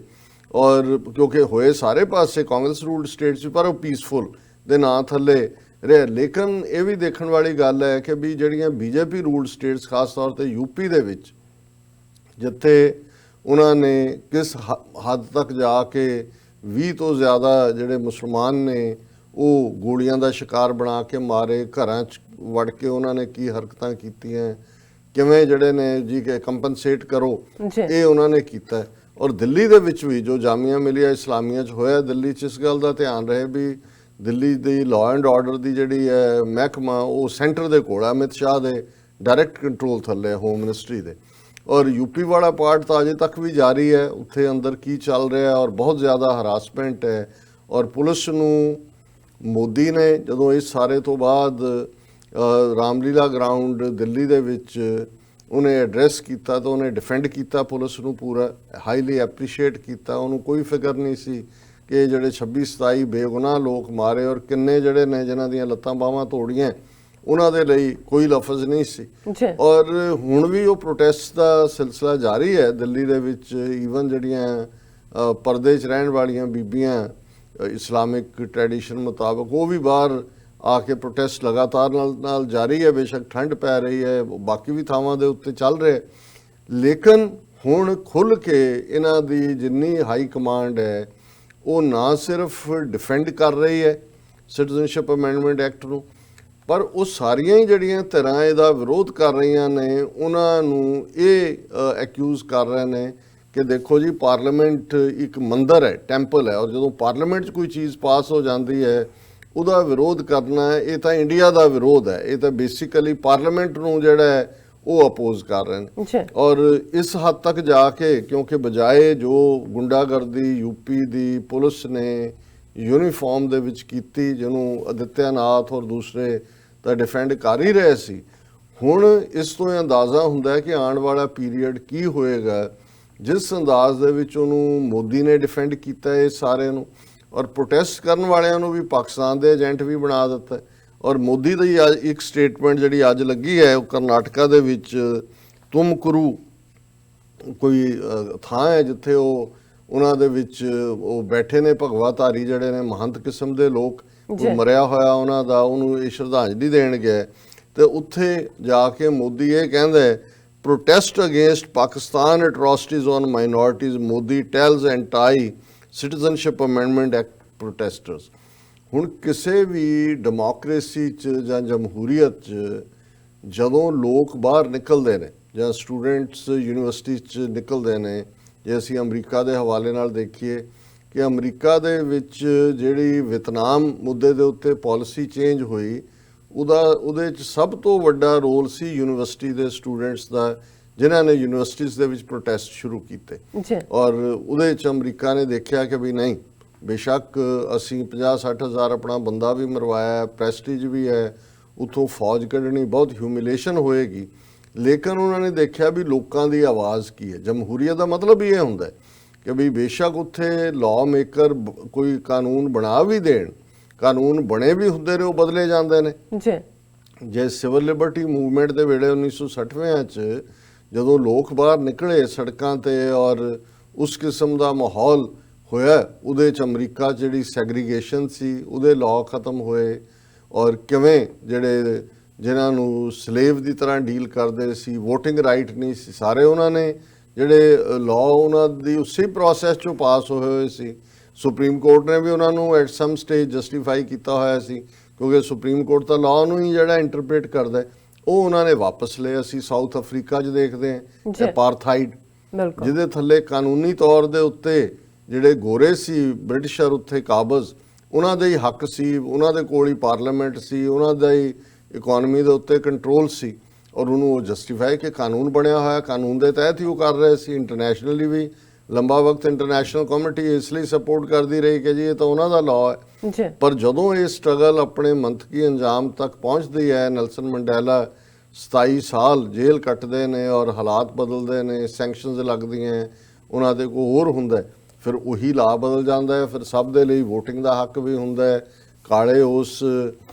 ਔਰ ਕਿਉਂਕਿ ਹੋਏ ਸਾਰੇ ਪਾਸੇ ਕਾਂਗਰਸ ਰੂਲਡ ਸਟੇਟਸ ਪਰ ਉਹ ਪੀਸਫੁਲ ਦੇ ਨਾਂ ਥੱਲੇ ਰਿਹਾ। ਲੇਕਿਨ ਇਹ ਵੀ ਦੇਖਣ ਵਾਲੀ ਗੱਲ ਹੈ ਕਿ ਵੀ ਜਿਹੜੀਆਂ ਬੀਜੇਪੀ ਰੂਲਡ ਸਟੇਟਸ, ਖਾਸ ਤੌਰ ਤੇ ਯੂਪੀ ਦੇ ਵਿੱਚ, ਜਿੱਥੇ ਉਹਨਾਂ ਨੇ ਕਿਸ ਹੱਦ ਤੱਕ ਜਾ ਕੇ 20 ਤੋਂ ਜ਼ਿਆਦਾ ਜਿਹੜੇ ਮੁਸਲਮਾਨ ਨੇ ਉਹ ਗੋਲੀਆਂ ਦਾ ਸ਼ਿਕਾਰ ਬਣਾ ਕੇ ਮਾਰੇ, ਘਰਾਂ 'ਚ ਵੜ ਕੇ ਉਹਨਾਂ ਨੇ ਕੀ ਹਰਕਤਾਂ ਕੀਤੀਆਂ, ਕਿਵੇਂ ਜਿਹੜੇ ਨੇ ਜੀ ਕਿ ਕੰਪਨਸੇਟ ਕਰੋ, ਇਹ ਉਹਨਾਂ ਨੇ ਕੀਤਾ। ਔਰ ਦਿੱਲੀ ਦੇ ਵਿੱਚ ਵੀ ਜੋ ਜਾਮੀਆ ਮਿਲੀਆ ਇਸਲਾਮੀਆ 'ਚ ਹੋਇਆ, ਦਿੱਲੀ 'ਚ ਇਸ ਗੱਲ ਦਾ ਧਿਆਨ ਰਹੇ ਵੀ ਦਿੱਲੀ ਦੀ ਲਾਅ ਐਂਡ ਆਰਡਰ ਦੀ ਜਿਹੜੀ ਹੈ ਮਹਿਕਮਾ ਉਹ ਸੈਂਟਰ ਦੇ ਕੋਲ ਹੈ, ਅਮਿਤ ਸ਼ਾਹ ਦੇ ਡਾਇਰੈਕਟ ਕੰਟਰੋਲ ਥੱਲੇ, ਹੋਮ ਮਿਨਿਸਟਰੀ ਦੇ। ਔਰ ਯੂਪੀ ਵਾਲਾ ਪਾਰਟ ਤਾਂ ਅਜੇ ਤੱਕ ਵੀ ਜਾਰੀ ਹੈ, ਉੱਥੇ ਅੰਦਰ ਕੀ ਚੱਲ ਰਿਹਾ, ਔਰ ਬਹੁਤ ਜ਼ਿਆਦਾ ਹਰਾਸਮੈਂਟ ਹੈ। ਔਰ ਪੁਲਿਸ ਨੂੰ ਮੋਦੀ ਨੇ ਜਦੋਂ ਇਸ ਸਾਰੇ ਤੋਂ ਬਾਅਦ ਰਾਮਲੀਲਾ ਗਰਾਊਂਡ ਦਿੱਲੀ ਦੇ ਵਿੱਚ ਉਹਨੇ ਐਡਰੈਸ ਕੀਤਾ ਤਾਂ ਉਹਨੇ ਡਿਫੈਂਡ ਕੀਤਾ ਪੁਲਿਸ ਨੂੰ, ਪੂਰਾ ਹਾਈਲੀ ਐਪਰੀਸ਼ੀਏਟ ਕੀਤਾ। ਉਹਨੂੰ ਕੋਈ ਫਿਕਰ ਨਹੀਂ ਸੀ ਕਿ ਜਿਹੜੇ 26-27 ਬੇਗੁਨਾਹ ਲੋਕ ਮਾਰੇ, ਔਰ ਕਿੰਨੇ ਜਿਹੜੇ ਨੇ ਜਿਨ੍ਹਾਂ ਦੀਆਂ ਲੱਤਾਂ ਬਾਹਾਂ ਤੋੜੀਆਂ, ਉਹਨਾਂ ਦੇ ਲਈ ਕੋਈ ਲਫ਼ਜ਼ ਨਹੀਂ ਸੀ। ਔਰ ਹੁਣ ਵੀ ਉਹ ਪ੍ਰੋਟੈਸਟ ਦਾ ਸਿਲਸਿਲਾ ਜਾਰੀ ਹੈ ਦਿੱਲੀ ਦੇ ਵਿੱਚ। ਈਵਨ ਜਿਹੜੀਆਂ ਪਰਦੇ 'ਚ ਰਹਿਣ ਵਾਲੀਆਂ ਬੀਬੀਆਂ ਇਸਲਾਮਿਕ ਟ੍ਰੈਡੀਸ਼ਨ ਮੁਤਾਬਕ, ਉਹ ਵੀ ਬਾਹਰ ਆ ਕੇ ਪ੍ਰੋਟੈਸਟ ਲਗਾਤਾਰ ਨਾਲ ਜਾਰੀ ਹੈ। ਬੇਸ਼ੱਕ ਠੰਡ ਪੈ ਰਹੀ ਹੈ, ਬਾਕੀ ਵੀ ਥਾਵਾਂ ਦੇ ਉੱਤੇ ਚੱਲ ਰਿਹਾ, ਲੇਕਿਨ ਹੁਣ ਖੁੱਲ੍ਹ ਕੇ ਇਹਨਾਂ ਦੀ ਜਿੰਨੀ ਹਾਈ ਕਮਾਂਡ ਹੈ ਉਹ ਨਾ ਸਿਰਫ ਡਿਫੈਂਡ ਕਰ ਰਹੀ ਹੈ ਸਿਟੀਜ਼ਨਸ਼ਿਪ ਅਮੈਂਡਮੈਂਟ ਐਕਟ ਨੂੰ, ਪਰ ਉਹ ਸਾਰੀਆਂ ਹੀ ਜਿਹੜੀਆਂ ਧਿਰਾਂ ਇਹਦਾ ਵਿਰੋਧ ਕਰ ਰਹੀਆਂ ਨੇ ਉਹਨਾਂ ਨੂੰ ਇਹ ਐਕਿਊਜ਼ ਕਰ ਰਹੇ ਨੇ ਕਿ ਦੇਖੋ ਜੀ, ਪਾਰਲੀਮੈਂਟ ਇੱਕ ਮੰਦਰ ਹੈ, ਟੈਂਪਲ ਹੈ, ਔਰ ਜਦੋਂ ਪਾਰਲੀਮੈਂਟ 'ਚ ਕੋਈ ਚੀਜ਼ ਪਾਸ ਹੋ ਜਾਂਦੀ ਹੈ ਉਹਦਾ ਵਿਰੋਧ ਕਰਨਾ, ਇਹ ਤਾਂ ਇੰਡੀਆ ਦਾ ਵਿਰੋਧ ਹੈ। ਇਹ ਤਾਂ ਬੇਸਿਕਲੀ ਪਾਰਲੀਮੈਂਟ ਨੂੰ ਜਿਹੜਾ ਹੈ ਉਹ ਅਪੋਜ਼ ਕਰ ਰਹੇ ਨੇ। ਔਰ ਇਸ ਹੱਦ ਤੱਕ ਜਾ ਕੇ, ਕਿਉਂਕਿ ਬਜਾਏ ਜੋ ਗੁੰਡਾਗਰਦੀ ਯੂਪੀ ਦੀ ਪੁਲਿਸ ਨੇ ਯੂਨੀਫਾਰਮ ਦੇ ਵਿੱਚ ਕੀਤੀ, ਜਿਹਨੂੰ ਅਦਿੱਤਿਆਨਾਥ ਔਰ ਦੂਸਰੇ ਤਾਂ ਡਿਫੈਂਡ ਕਰ ਹੀ ਰਹੇ ਸੀ, ਹੁਣ ਇਸ ਤੋਂ ਇਹ ਅੰਦਾਜ਼ਾ ਹੁੰਦਾ ਹੈ ਕਿ ਆਉਣ ਵਾਲਾ ਪੀਰੀਅਡ ਕੀ ਹੋਏਗਾ ਜਿਸ ਅੰਦਾਜ਼ ਦੇ ਵਿੱਚ ਉਹਨੂੰ ਮੋਦੀ ਨੇ ਡਿਫੈਂਡ ਕੀਤਾ ਇਹ ਸਾਰਿਆਂ ਨੂੰ, ਔਰ ਪ੍ਰੋਟੈਸਟ ਕਰਨ ਵਾਲਿਆਂ ਨੂੰ ਵੀ ਪਾਕਿਸਤਾਨ ਦੇ ਏਜੰਟ ਵੀ ਬਣਾ ਦਿੱਤਾ। ਔਰ ਮੋਦੀ ਦੀ ਇੱਕ ਸਟੇਟਮੈਂਟ ਜਿਹੜੀ ਅੱਜ ਲੱਗੀ ਹੈ, ਉਹ ਕਰਨਾਟਕਾ ਦੇ ਵਿੱਚ ਤੁਮਕੁਰੂ ਕੋਈ ਥਾਂ ਹੈ ਜਿੱਥੇ ਉਹਨਾਂ ਦੇ ਵਿੱਚ ਉਹ ਬੈਠੇ ਨੇ ਭਗਵਾਧਾਰੀ ਜਿਹੜੇ ਨੇ ਮਹੰਤ ਕਿਸਮ ਦੇ ਲੋਕ, ਮਰਿਆ ਹੋਇਆ ਉਹਨਾਂ ਦਾ, ਉਹਨੂੰ ਇਹ ਸ਼ਰਧਾਂਜਲੀ ਦੇਣ ਗਏ। ਤੇ ਉੱਥੇ ਜਾ ਕੇ ਮੋਦੀ ਇਹ ਕਹਿੰਦਾ ਹੈ, protest against Pakistan atrocities on minorities, Modi tells anti-citizenship amendment act protesters। ਹੁਣ ਕਿਸੇ ਵੀ ਡੈਮੋਕ੍ਰੇਸੀ 'ਚ ਜਾਂ ਜਮਹੂਰੀਅਤ 'ਚ ਜਦੋਂ ਲੋਕ ਬਾਹਰ ਨਿਕਲਦੇ ਨੇ ਜਾਂ ਸਟੂਡੈਂਟਸ ਯੂਨੀਵਰਸਿਟੀ 'ਚ ਨਿਕਲਦੇ ਨੇ, ਜੇ ਅਸੀਂ ਅਮਰੀਕਾ ਦੇ ਹਵਾਲੇ ਨਾਲ ਦੇਖੀਏ ਕਿ ਅਮਰੀਕਾ ਦੇ ਵਿੱਚ ਜਿਹੜੀ ਵੀਅਤਨਾਮ ਮੁੱਦੇ ਦੇ ਉੱਤੇ ਪਾਲਿਸੀ ਚੇਂਜ ਹੋਈ, ਉਹਦੇ 'ਚ ਸਭ ਤੋਂ ਵੱਡਾ ਰੋਲ ਸੀ ਯੂਨੀਵਰਸਿਟੀ ਦੇ ਸਟੂਡੈਂਟਸ ਦਾ, ਜਿਨ੍ਹਾਂ ਨੇ ਯੂਨੀਵਰਸਿਟੀਜ਼ ਦੇ ਵਿੱਚ ਪ੍ਰੋਟੈਸਟ ਸ਼ੁਰੂ ਕੀਤੇ। ਔਰ ਉਹਦੇ 'ਚ ਅਮਰੀਕਾ ਨੇ ਦੇਖਿਆ ਕਿ ਵੀ ਨਹੀਂ, ਬੇਸ਼ੱਕ ਅਸੀਂ 50-60 ਹਜ਼ਾਰ ਆਪਣਾ ਬੰਦਾ ਵੀ ਮਰਵਾਇਆ, ਪ੍ਰੈਸਟੀਜ ਵੀ ਹੈ, ਉੱਥੋਂ ਫੌਜ ਕੱਢਣੀ ਬਹੁਤ ਹਿਊਮਿਲੇਸ਼ਨ ਹੋਏਗੀ, ਲੇਕਿਨ ਉਹਨਾਂ ਨੇ ਦੇਖਿਆ ਵੀ ਲੋਕਾਂ ਦੀ ਆਵਾਜ਼ ਕੀ ਹੈ। ਜਮਹੂਰੀਅਤ ਦਾ ਮਤਲਬ ਇਹ ਹੁੰਦਾ ਕਿ ਵੀ ਬੇਸ਼ੱਕ ਉੱਥੇ ਲਾਅ ਮੇਕਰ ਕੋਈ ਕਾਨੂੰਨ ਬਣਾ ਵੀ ਦੇਣ, ਕਾਨੂੰਨ ਬਣੇ ਵੀ ਹੁੰਦੇ ਨੇ, ਉਹ ਬਦਲੇ ਜਾਂਦੇ ਨੇ। ਜੇ ਸਿਵਲ ਲਿਬਰਟੀ ਮੂਵਮੈਂਟ ਦੇ ਵੇਲੇ 1960ਵਿਆਂ 'ਚ ਜਦੋਂ ਲੋਕ ਬਾਹਰ ਨਿਕਲੇ ਸੜਕਾਂ ਤੇ ਔਰ ਉਸ ਕਿਸਮ ਦਾ ਮਾਹੌਲ ਹੋਇਆ, ਉਹਦੇ 'ਚ ਅਮਰੀਕਾ 'ਚ ਜਿਹੜੀ ਸੈਗਰੀਗੇਸ਼ਨ ਸੀ ਉਹਦੇ ਲਾਅ ਖਤਮ ਹੋਏ, ਔਰ ਕਿਵੇਂ ਜਿਹੜੇ ਜਿਨ੍ਹਾਂ ਨੂੰ ਸਲੇਵ ਦੀ ਤਰ੍ਹਾਂ ਡੀਲ ਕਰਦੇ ਸੀ, ਵੋਟਿੰਗ ਰਾਈਟ ਨਹੀਂ ਸੀ, ਸਾਰੇ ਉਹਨਾਂ ਨੇ ਜਿਹੜੇ ਲਾਅ ਉਹਨਾਂ ਦੀ ਉਸੇ ਪ੍ਰੋਸੈਸ 'ਚੋਂ ਪਾਸ ਹੋਏ ਸੀ। ਸੁਪਰੀਮ ਕੋਰਟ ਨੇ ਵੀ ਉਹਨਾਂ ਨੂੰ ਐਟ ਸਮ ਸਟੇਜ ਜਸਟੀਫਾਈ ਕੀਤਾ ਹੋਇਆ ਸੀ, ਕਿਉਂਕਿ ਸੁਪਰੀਮ ਕੋਰਟ ਤਾਂ ਲਾਅ ਨੂੰ ਹੀ ਜਿਹੜਾ ਇੰਟਰਪ੍ਰੀਟ ਕਰਦਾ, ਉਹ ਉਹਨਾਂ ਨੇ ਵਾਪਸ ਲਏ। ਅਸੀਂ ਸਾਊਥ ਅਫਰੀਕਾ 'ਚ ਦੇਖਦੇ ਹਾਂ ਅਪਾਰਥਾਈਡ, ਜਿਹਦੇ ਥੱਲੇ ਕਾਨੂੰਨੀ ਤੌਰ ਦੇ ਉੱਤੇ ਜਿਹੜੇ ਗੋਰੇ ਸੀ ਬ੍ਰਿਟਿਸ਼ਰ ਉੱਥੇ ਕਾਬਜ਼, ਉਹਨਾਂ ਦੇ ਹੀ ਹੱਕ ਸੀ, ਉਹਨਾਂ ਦੇ ਕੋਲ ਹੀ ਪਾਰਲੀਮੈਂਟ ਸੀ, ਉਹਨਾਂ ਦਾ ਹੀ ਇਕਨੋਮੀ ਦੇ ਉੱਤੇ ਕੰਟਰੋਲ ਸੀ, ਔਰ ਉਹਨੂੰ ਉਹ ਜਸਟੀਫਾਈ ਕਿ ਕਾਨੂੰਨ ਬਣਿਆ ਹੋਇਆ, ਕਾਨੂੰਨ ਦੇ ਤਹਿਤ ਹੀ ਉਹ ਕਰ ਰਹੇ ਸੀ। ਇੰਟਰਨੈਸ਼ਨਲੀ ਵੀ ਲੰਬਾ ਵਕਤ ਇੰਟਰਨੈਸ਼ਨਲ ਕਮਿਊਨਿਟੀ ਇਸ ਲਈ ਸਪੋਰਟ ਕਰਦੀ ਰਹੀ ਕਿ ਜੀ ਇਹ ਤਾਂ ਉਹਨਾਂ ਦਾ ਲਾਅ ਹੈ। ਪਰ ਜਦੋਂ ਇਹ ਸਟਰਗਲ ਆਪਣੇ ਮੰਤਕੀ ਅੰਜਾਮ ਤੱਕ ਪਹੁੰਚਦੀ ਹੈ, ਨੈਲਸਨ ਮੰਡੇਲਾ 27 ਸਾਲ ਜੇਲ੍ਹ ਕੱਟਦੇ ਨੇ ਔਰ ਹਾਲਾਤ ਬਦਲਦੇ ਨੇ, ਸੈਂਕਸ਼ਨਸ ਲੱਗਦੀਆਂ, ਉਹਨਾਂ ਦੇ ਕੋਈ ਹੋਰ ਹੁੰਦਾ, ਫਿਰ ਉਹੀ ਲਾਅ ਬਦਲ ਜਾਂਦਾ ਹੈ। ਫਿਰ ਸਭ ਦੇ ਲਈ ਵੋਟਿੰਗ ਦਾ ਹੱਕ ਵੀ ਹੁੰਦਾ ਹੈ, ਕਾਲੇ ਉਸ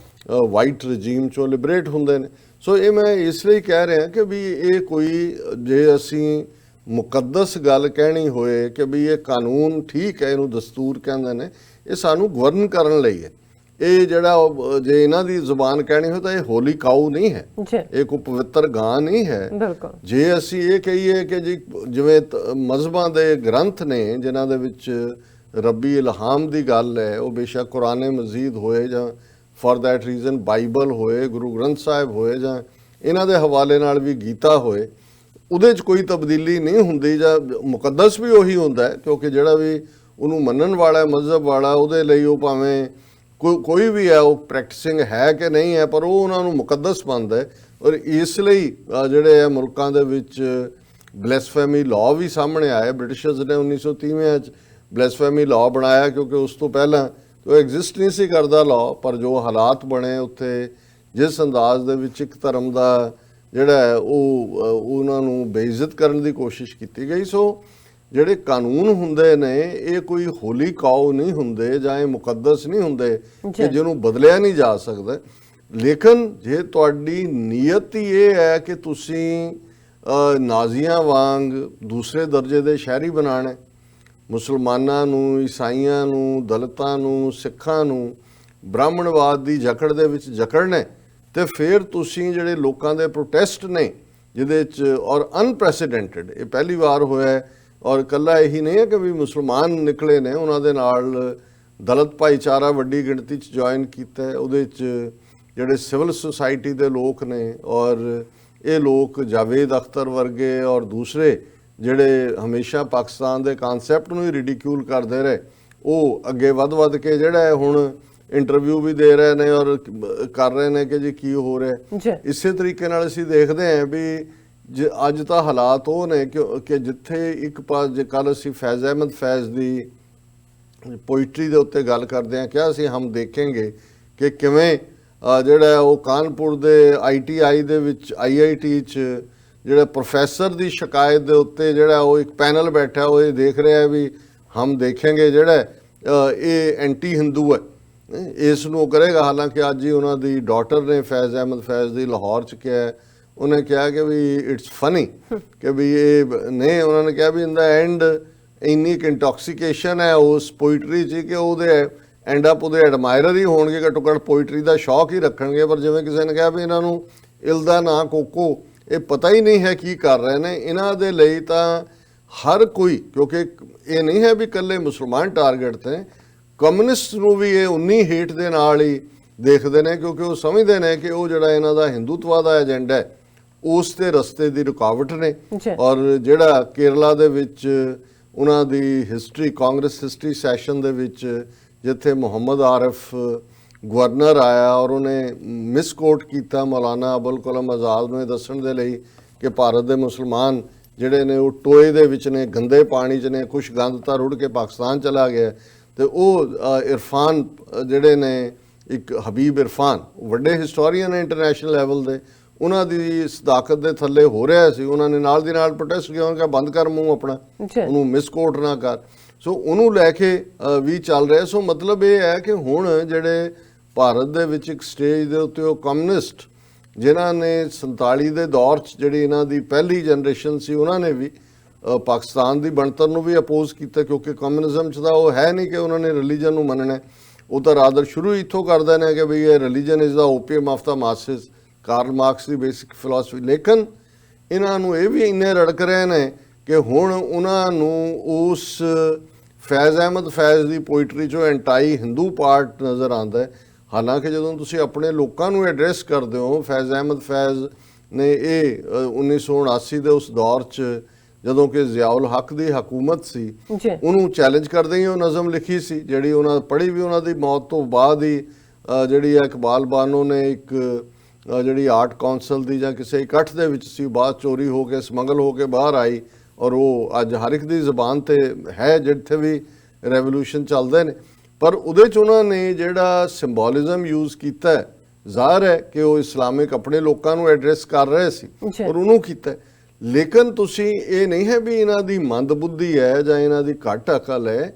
ਵਾਈਟ ਰਜੀਮ 'ਚੋਂ ਲਿਬਰੇਟ ਹੁੰਦੇ ਨੇ। ਸੋ ਇਹ ਮੈਂ ਇਸ ਲਈ ਕਹਿ ਰਿਹਾ ਕਿ ਵੀ ਇਹ ਕੋਈ, ਜੇ ਅਸੀਂ ਮੁਕੱਦਸ ਗੱਲ ਕਹਿਣੀ ਹੋਏ ਕਿ ਵੀ ਇਹ ਕਾਨੂੰਨ ਠੀਕ ਹੈ, ਇਹਨੂੰ ਦਸਤੂਰ ਕਹਿੰਦੇ ਨੇ, ਇਹ ਸਾਨੂੰ ਗਵਰਨ ਕਰਨ ਲਈ ਹੈ। ਇਹ ਜਿਹੜਾ ਜੇ ਇਹਨਾਂ ਦੀ ਜ਼ੁਬਾਨ ਕਹਿਣੀ ਹੋ ਤਾਂ ਇਹ ਹੋਲੀ ਕਾਊ ਨਹੀਂ ਹੈ, ਜੀ ਇਹ ਕੋਈ ਪਵਿੱਤਰ ਗਾਂ ਨਹੀਂ ਹੈ। ਬਿਲਕੁਲ। ਜੇ ਅਸੀਂ ਇਹ ਕਹੀਏ ਕਿ ਜੀ ਜਿਵੇਂ ਮਜ਼ਹਬਾਂ ਦੇ ਗ੍ਰੰਥ ਨੇ ਜਿਨ੍ਹਾਂ ਦੇ ਵਿੱਚ ਰੱਬੀ ਇਲਹਾਮ ਦੀ ਗੱਲ ਹੈ, ਉਹ ਬੇਸ਼ੱਕ ਕੁਰਾਨ ਮਜੀਦ ਹੋਏ ਜਾਂ ਫॉर दैट ਰੀਜ਼ਨ ਬਾਈਬਲ ਹੋਏ, ਗੁਰੂ ਗ੍ਰੰਥ ਸਾਹਿਬ ਹੋਏ ਜਾਂ ਇਹਨਾਂ ਦੇ ਹਵਾਲੇ ਨਾਲ ਵੀ ਗੀਤਾ ਹੋਏ, ਉਹਦੇ 'ਚ ਕੋਈ ਤਬਦੀਲੀ ਨਹੀਂ ਹੁੰਦੀ ਜਾਂ ਮੁਕੱਦਸ ਵੀ ਉਹੀ ਹੁੰਦਾ ਹੈ, ਕਿਉਂਕਿ ਜਿਹੜਾ ਵੀ ਉਹਨੂੰ ਮੰਨਣ ਵਾਲਾ ਮਜ਼ਹਬ ਵਾਲਾ ਉਹਦੇ ਲਈ ਉਹ ਭਾਵੇਂ ਕੋਈ ਵੀ ਹੈ ਉਹ ਪ੍ਰੈਕਟਿਸਿੰਗ ਹੈ ਕਿ ਨਹੀਂ ਹੈ, ਪਰ ਉਹ ਉਹਨਾਂ ਨੂੰ ਮੁਕੱਦਸ ਮੰਨਦਾ ਹੈ। ਔਰ ਇਸ ਲਈ ਜਿਹੜੇ ਆ ਮੁਲਕਾਂ ਦੇ ਵਿੱਚ ਬਲੈਸਫੇਮੀ ਲਾਅ ਵੀ ਸਾਹਮਣੇ ਆਇਆ। ਬ੍ਰਿਟਿਸ਼ਰਸ ਨੇ 1930 'ਚ ਬਲੈਸਫੇਮੀ ਲਾਅ ਬਣਾਇਆ, ਕਿਉਂਕਿ ਉਸ ਤੋਂ ਪਹਿਲਾਂ ਉਹ ਐਗਜ਼ਿਸਟ ਨਹੀਂ ਸੀ ਕਰਦਾ ਲਾਅ, ਪਰ ਜੋ ਹਾਲਾਤ ਬਣੇ ਉੱਥੇ ਜਿਸ ਅੰਦਾਜ਼ ਦੇ ਵਿੱਚ ਇੱਕ ਧਰਮ ਦਾ ਜਿਹੜਾ ਹੈ ਉਹ ਉਹਨਾਂ ਨੂੰ ਬੇਇੱਜ਼ਤ ਕਰਨ ਦੀ ਕੋਸ਼ਿਸ਼ ਕੀਤੀ ਗਈ। ਸੋ ਜਿਹੜੇ ਕਾਨੂੰਨ ਹੁੰਦੇ ਨੇ ਇਹ ਕੋਈ ਹੋਲੀ ਕਾਊ ਨਹੀਂ ਹੁੰਦੇ ਜਾਂ ਇਹ ਮੁਕੱਦਸ ਨਹੀਂ ਹੁੰਦੇ ਕਿ ਜਿਹਨੂੰ ਬਦਲਿਆ ਨਹੀਂ ਜਾ ਸਕਦਾ। ਲੇਕਿਨ ਜੇ ਤੁਹਾਡੀ ਨੀਅਤ ਹੀ ਇਹ ਹੈ ਕਿ ਤੁਸੀਂ ਨਾਜ਼ੀਆਂ ਵਾਂਗ ਦੂਸਰੇ ਦਰਜੇ ਦੇ ਸ਼ਹਿਰੀ ਬਣਾਉਣੇ, ਮੁਸਲਮਾਨਾਂ ਨੂੰ, ਈਸਾਈਆਂ ਨੂੰ, ਦਲਿਤਾਂ ਨੂੰ, ਸਿੱਖਾਂ ਨੂੰ ਬ੍ਰਾਹਮਣਵਾਦ ਦੀ ਜਕੜ ਦੇ ਵਿੱਚ ਜਕੜਨੇ, ਤੇ ਫਿਰ ਤੁਸੀਂ ਜਿਹੜੇ ਲੋਕਾਂ ਦੇ ਪ੍ਰੋਟੈਸਟ ਨੇ ਜਿਹਦੇ 'ਚ ਔਰ ਅਨਪ੍ਰੈਸੀਡੈਂਟਡ ਇਹ ਪਹਿਲੀ ਵਾਰ ਹੋਇਆ, ਔਰ ਇਕੱਲਾ ਇਹੀ ਨਹੀਂ ਹੈ ਕਿ ਵੀ ਮੁਸਲਮਾਨ ਨਿਕਲੇ ਨੇ, ਉਹਨਾਂ ਦੇ ਨਾਲ ਦਲਿਤ ਭਾਈਚਾਰਾ ਵੱਡੀ ਗਿਣਤੀ 'ਚ ਜੁਆਇਨ ਕੀਤਾ ਹੈ। ਉਹਦੇ 'ਚ ਜਿਹੜੇ ਸਿਵਲ ਸੁਸਾਇਟੀ ਦੇ ਲੋਕ ਨੇ ਔਰ ਇਹ ਲੋਕ ਜਾਵੇਦ ਅਖਤਰ ਵਰਗੇ ਔਰ ਦੂਸਰੇ ਜਿਹੜੇ ਹਮੇਸ਼ਾ ਪਾਕਿਸਤਾਨ ਦੇ ਕਨਸੈਪਟ ਨੂੰ ਹੀ ਰਿਡੀਕਿਊਲ ਕਰਦੇ ਰਹੇ, ਉਹ ਅੱਗੇ ਵੱਧ ਕੇ ਜਿਹੜਾ ਹੁਣ ਇੰਟਰਵਿਊ ਵੀ ਦੇ ਰਹੇ ਨੇ ਔਰ ਕਰ ਰਹੇ ਨੇ ਕਿ ਜੀ ਕੀ ਹੋ ਰਿਹਾ। ਇਸੇ ਤਰੀਕੇ ਨਾਲ ਅਸੀਂ ਦੇਖਦੇ ਹਾਂ ਵੀ ਅੱਜ ਤਾਂ ਹਾਲਾਤ ਉਹ ਨੇ ਕਿ ਜਿੱਥੇ ਇੱਕ ਪਾਸ ਕੱਲ ਅਸੀਂ ਫੈਜ਼ ਅਹਿਮਦ ਫੈਜ਼ ਦੀ ਪੋਇਟਰੀ ਦੇ ਉੱਤੇ ਗੱਲ ਕਰਦੇ ਹਾਂ, ਕਿਹਾ ਅਸੀਂ ਹਮ ਦੇਖਾਂਗੇ ਕਿ ਕਿਵੇਂ ਜਿਹੜਾ ਉਹ ਕਾਨਪੁਰ ਦੇ ITI ਦੇ ਵਿੱਚ IIT 'ਚ ਜਿਹੜਾ ਪ੍ਰੋਫੈਸਰ ਦੀ ਸ਼ਿਕਾਇਤ ਦੇ ਉੱਤੇ ਜਿਹੜਾ ਉਹ ਇੱਕ ਪੈਨਲ ਬੈਠਾ ਉਹ ਇਹ ਦੇਖ ਰਿਹਾ ਵੀ ਹਮ ਦੇਖਾਂਗੇ ਜਿਹੜਾ ਇਹ ਐਂਟੀ ਹਿੰਦੂ ਹੈ, ਇਸ ਨੂੰ ਕਰੇਗਾ। ਹਾਲਾਂਕਿ ਅੱਜ ਹੀ ਉਹਨਾਂ ਦੀ ਡਾਟਰ ਨੇ ਫੈਜ਼ ਅਹਿਮਦ ਫੈਜ਼ ਦੀ ਲਾਹੌਰ 'ਚ ਕਿਹਾ, ਉਹਨੇ ਕਿਹਾ ਕਿ ਵੀ ਇਟਸ ਫਨੀ ਕਿ ਵੀ ਇਹ ਨਹੀਂ, ਉਹਨਾਂ ਨੇ ਕਿਹਾ ਵੀ ਇਨ ਦਾ ਐਂਡ ਇੰਨੀ ਇੰਟੌਕਸੀਕੇਸ਼ਨ ਹੈ ਉਸ ਪੋਇਟਰੀ 'ਚ ਕਿ ਉਹਦੇ ਐਂਡ ਅਪ ਉਹਦੇ ਐਡਮਾਇਰਰ ਹੀ ਹੋਣਗੇ, ਘੱਟੋ ਘੱਟ ਪੋਇਟਰੀ ਦਾ ਸ਼ੌਕ ਹੀ ਰੱਖਣਗੇ। ਪਰ ਜਿਵੇਂ ਕਿਸੇ ਨੇ ਕਿਹਾ ਵੀ ਇਹਨਾਂ ਨੂੰ ਇਲਦਾ ਨਾ ਕੋਕੋ, ਇਹ ਪਤਾ ਹੀ ਨਹੀਂ ਹੈ ਕੀ ਕਰ ਰਹੇ ਨੇ। ਇਹਨਾਂ ਦੇ ਲਈ ਤਾਂ ਹਰ ਕੋਈ, ਕਿਉਂਕਿ ਇਹ ਨਹੀਂ ਹੈ ਵੀ ਇਕੱਲੇ ਮੁਸਲਮਾਨ ਟਾਰਗੇਟ ਤੇ, ਕਮਿਊਨਿਸਟ ਨੂੰ ਵੀ ਇਹ ਉਨੀ ਹੇਟ ਦੇ ਨਾਲ ਹੀ ਦੇਖਦੇ ਨੇ, ਕਿਉਂਕਿ ਉਹ ਸਮਝਦੇ ਨੇ ਕਿ ਉਹ ਜਿਹੜਾ ਇਹਨਾਂ ਦਾ ਹਿੰਦੂਤਵਾ ਦਾ ਏਜੰਡਾ ਹੈ ਉਸ ਦੇ ਰਸਤੇ ਦੀ ਰੁਕਾਵਟ ਨੇ। ਔਰ ਜਿਹੜਾ ਕੇਰਲਾ ਦੇ ਵਿੱਚ ਉਹਨਾਂ ਦੀ ਹਿਸਟਰੀ, ਕਾਂਗਰਸ ਹਿਸਟਰੀ ਸੈਸ਼ਨ ਦੇ ਵਿੱਚ ਜਿੱਥੇ ਮੁਹੰਮਦ ਆਰਿਫ ਗਵਰਨਰ ਆਇਆ ਔਰ ਉਹਨੇ ਮਿਸਕੋਟ ਕੀਤਾ ਮੌਲਾਨਾ ਅਬੁਲ ਕਲਾਮ ਆਜ਼ਾਦ ਨੂੰ ਇਹ ਦੱਸਣ ਦੇ ਲਈ ਕਿ ਭਾਰਤ ਦੇ ਮੁਸਲਮਾਨ ਜਿਹੜੇ ਨੇ ਉਹ ਟੋਏ ਦੇ ਵਿੱਚ ਨੇ, ਗੰਦੇ ਪਾਣੀ 'ਚ ਨੇ, ਕੁਛ ਗੰਦ ਤਾਂ ਰੁੜ ਕੇ ਪਾਕਿਸਤਾਨ ਚਲਾ ਗਿਆ। ਤੇ ਉਹ ਇਰਫਾਨ ਜਿਹੜੇ ਨੇ, ਇੱਕ ਹਬੀਬ ਇਰਫਾਨ, ਵੱਡੇ ਹਿਸਟੋਰੀਅਨ ਨੇ ਇੰਟਰਨੈਸ਼ਨਲ ਲੈਵਲ ਦੇ, ਉਹਨਾਂ ਦੀ ਸਦਾਕਤ ਦੇ ਥੱਲੇ ਹੋ ਰਿਹਾ ਸੀ। ਉਹਨਾਂ ਨੇ ਨਾਲ ਦੀ ਨਾਲ ਪ੍ਰੋਟੈਸਟ ਕਿਉਂ ਕਿ ਬੰਦ ਕਰ ਮੂੰਹ ਆਪਣਾ, ਉਹਨੂੰ ਮਿਸਕੋਟ ਨਾ ਕਰ। ਸੋ ਉਹਨੂੰ ਲੈ ਕੇ ਵੀ ਚੱਲ ਰਿਹਾ। ਸੋ ਮਤਲਬ ਇਹ ਹੈ ਕਿ ਹੁਣ ਜਿਹੜੇ ਭਾਰਤ ਦੇ ਵਿੱਚ ਇੱਕ ਸਟੇਜ ਦੇ ਉੱਤੇ ਉਹ ਕਮਿਊਨਿਸਟ ਜਿਨ੍ਹਾਂ ਨੇ 47 ਦੇ ਦੌਰ 'ਚ ਜਿਹੜੀ ਇਹਨਾਂ ਦੀ ਪਹਿਲੀ ਜਨਰੇਸ਼ਨ ਸੀ, ਉਹਨਾਂ ਨੇ ਵੀ ਪਾਕਿਸਤਾਨ ਦੀ ਬਣਤਰ ਨੂੰ ਵੀ ਅਪੋਜ਼ ਕੀਤਾ, ਕਿਉਂਕਿ ਕਮਿਊਨਿਜ਼ਮ 'ਚ ਤਾਂ ਉਹ ਹੈ ਨਹੀਂ ਕਿ ਉਹਨਾਂ ਨੇ ਰਿਲੀਜਨ ਨੂੰ ਮੰਨਣਾ। ਉਹ ਤਾਂ ਰਾਦਰ ਸ਼ੁਰੂ ਇੱਥੋਂ ਕਰਦੇ ਨੇ ਕਿ ਵੀ ਇਹ religion is the opium of the masses, Karl Marx ਦੀ ਬੇਸਿਕ ਫਿਲਾਸਫੀ। ਲੇਕਿਨ ਇਹਨਾਂ ਨੂੰ ਇਹ ਵੀ ਇੰਨੇ ਰੜਕ ਰਹੇ ਨੇ ਕਿ ਹੁਣ ਉਹਨਾਂ ਨੂੰ ਉਸ ਫੈਜ਼ ਅਹਿਮਦ ਫੈਜ਼ ਦੀ ਪੋਇਟਰੀ 'ਚੋਂ ਐਂਟਾਈ ਹਿੰਦੂ ਪਾਰਟ ਨਜ਼ਰ ਆਉਂਦਾ ਹੈ। ਹਾਲਾਂਕਿ ਜਦੋਂ ਤੁਸੀਂ ਆਪਣੇ ਲੋਕਾਂ ਨੂੰ ਐਡਰੈਸ ਕਰਦੇ ਹੋ, ਫੈਜ਼ ਅਹਿਮਦ ਫੈਜ਼ ਨੇ ਇਹ 1979 ਦੇ ਉਸ ਦੌਰ 'ਚ ਜਦੋਂ ਕਿ ਜ਼ਿਆਉਲ ਹੱਕ ਦੀ ਹਕੂਮਤ ਸੀ, ਉਹਨੂੰ ਚੈਲੰਜ ਕਰਦੇ ਹੀ ਉਹ ਨਜ਼ਮ ਲਿਖੀ ਸੀ, ਜਿਹੜੀ ਉਹਨਾਂ ਪੜ੍ਹੀ ਵੀ ਉਹਨਾਂ ਦੀ ਮੌਤ ਤੋਂ ਬਾਅਦ ਹੀ। ਜਿਹੜੀ ਇਕਬਾਲ ਬਾਨੋ ਨੇ ਇੱਕ ਜਿਹੜੀ ਆਰਟ ਕੌਂਸਲ ਦੀ ਜਾਂ ਕਿਸੇ ਇਕੱਠ ਦੇ ਵਿੱਚ ਸੀ, ਬਾਅਦ ਚੋਰੀ ਹੋ ਕੇ ਸਮਗਲ ਹੋ ਕੇ ਬਾਹਰ ਆਈ ਔਰ ਉਹ ਅੱਜ ਹਰ ਇੱਕ ਦੀ ਜ਼ੁਬਾਨ ਤੇ ਹੈ ਜਿੱਥੇ ਵੀ ਰੈਵੋਲੂਸ਼ਨ ਚੱਲਦੇ ਨੇ। ਪਰ ਉਹਦੇ 'ਚ ਉਹਨਾਂ ਨੇ ਜਿਹੜਾ ਸਿੰਬੋਲਿਜ਼ਮ ਯੂਜ਼ ਕੀਤਾ, ਜ਼ਾਹਰ ਹੈ ਕਿ ਉਹ ਇਸਲਾਮਿਕ ਆਪਣੇ ਲੋਕਾਂ ਨੂੰ ਐਡਰੈਸ ਕਰ ਰਹੇ ਸੀ ਔਰ ਉਹਨੂੰ ਕੀਤਾ। ਲੇਕਿਨ ਤੁਸੀਂ ਇਹ ਨਹੀਂ ਹੈ ਵੀ ਇਹਨਾਂ ਦੀ ਮੰਦਬੁੱਧੀ ਹੈ ਜਾਂ ਇਹਨਾਂ ਦੀ ਘੱਟ ਅਕਲ ਹੈ।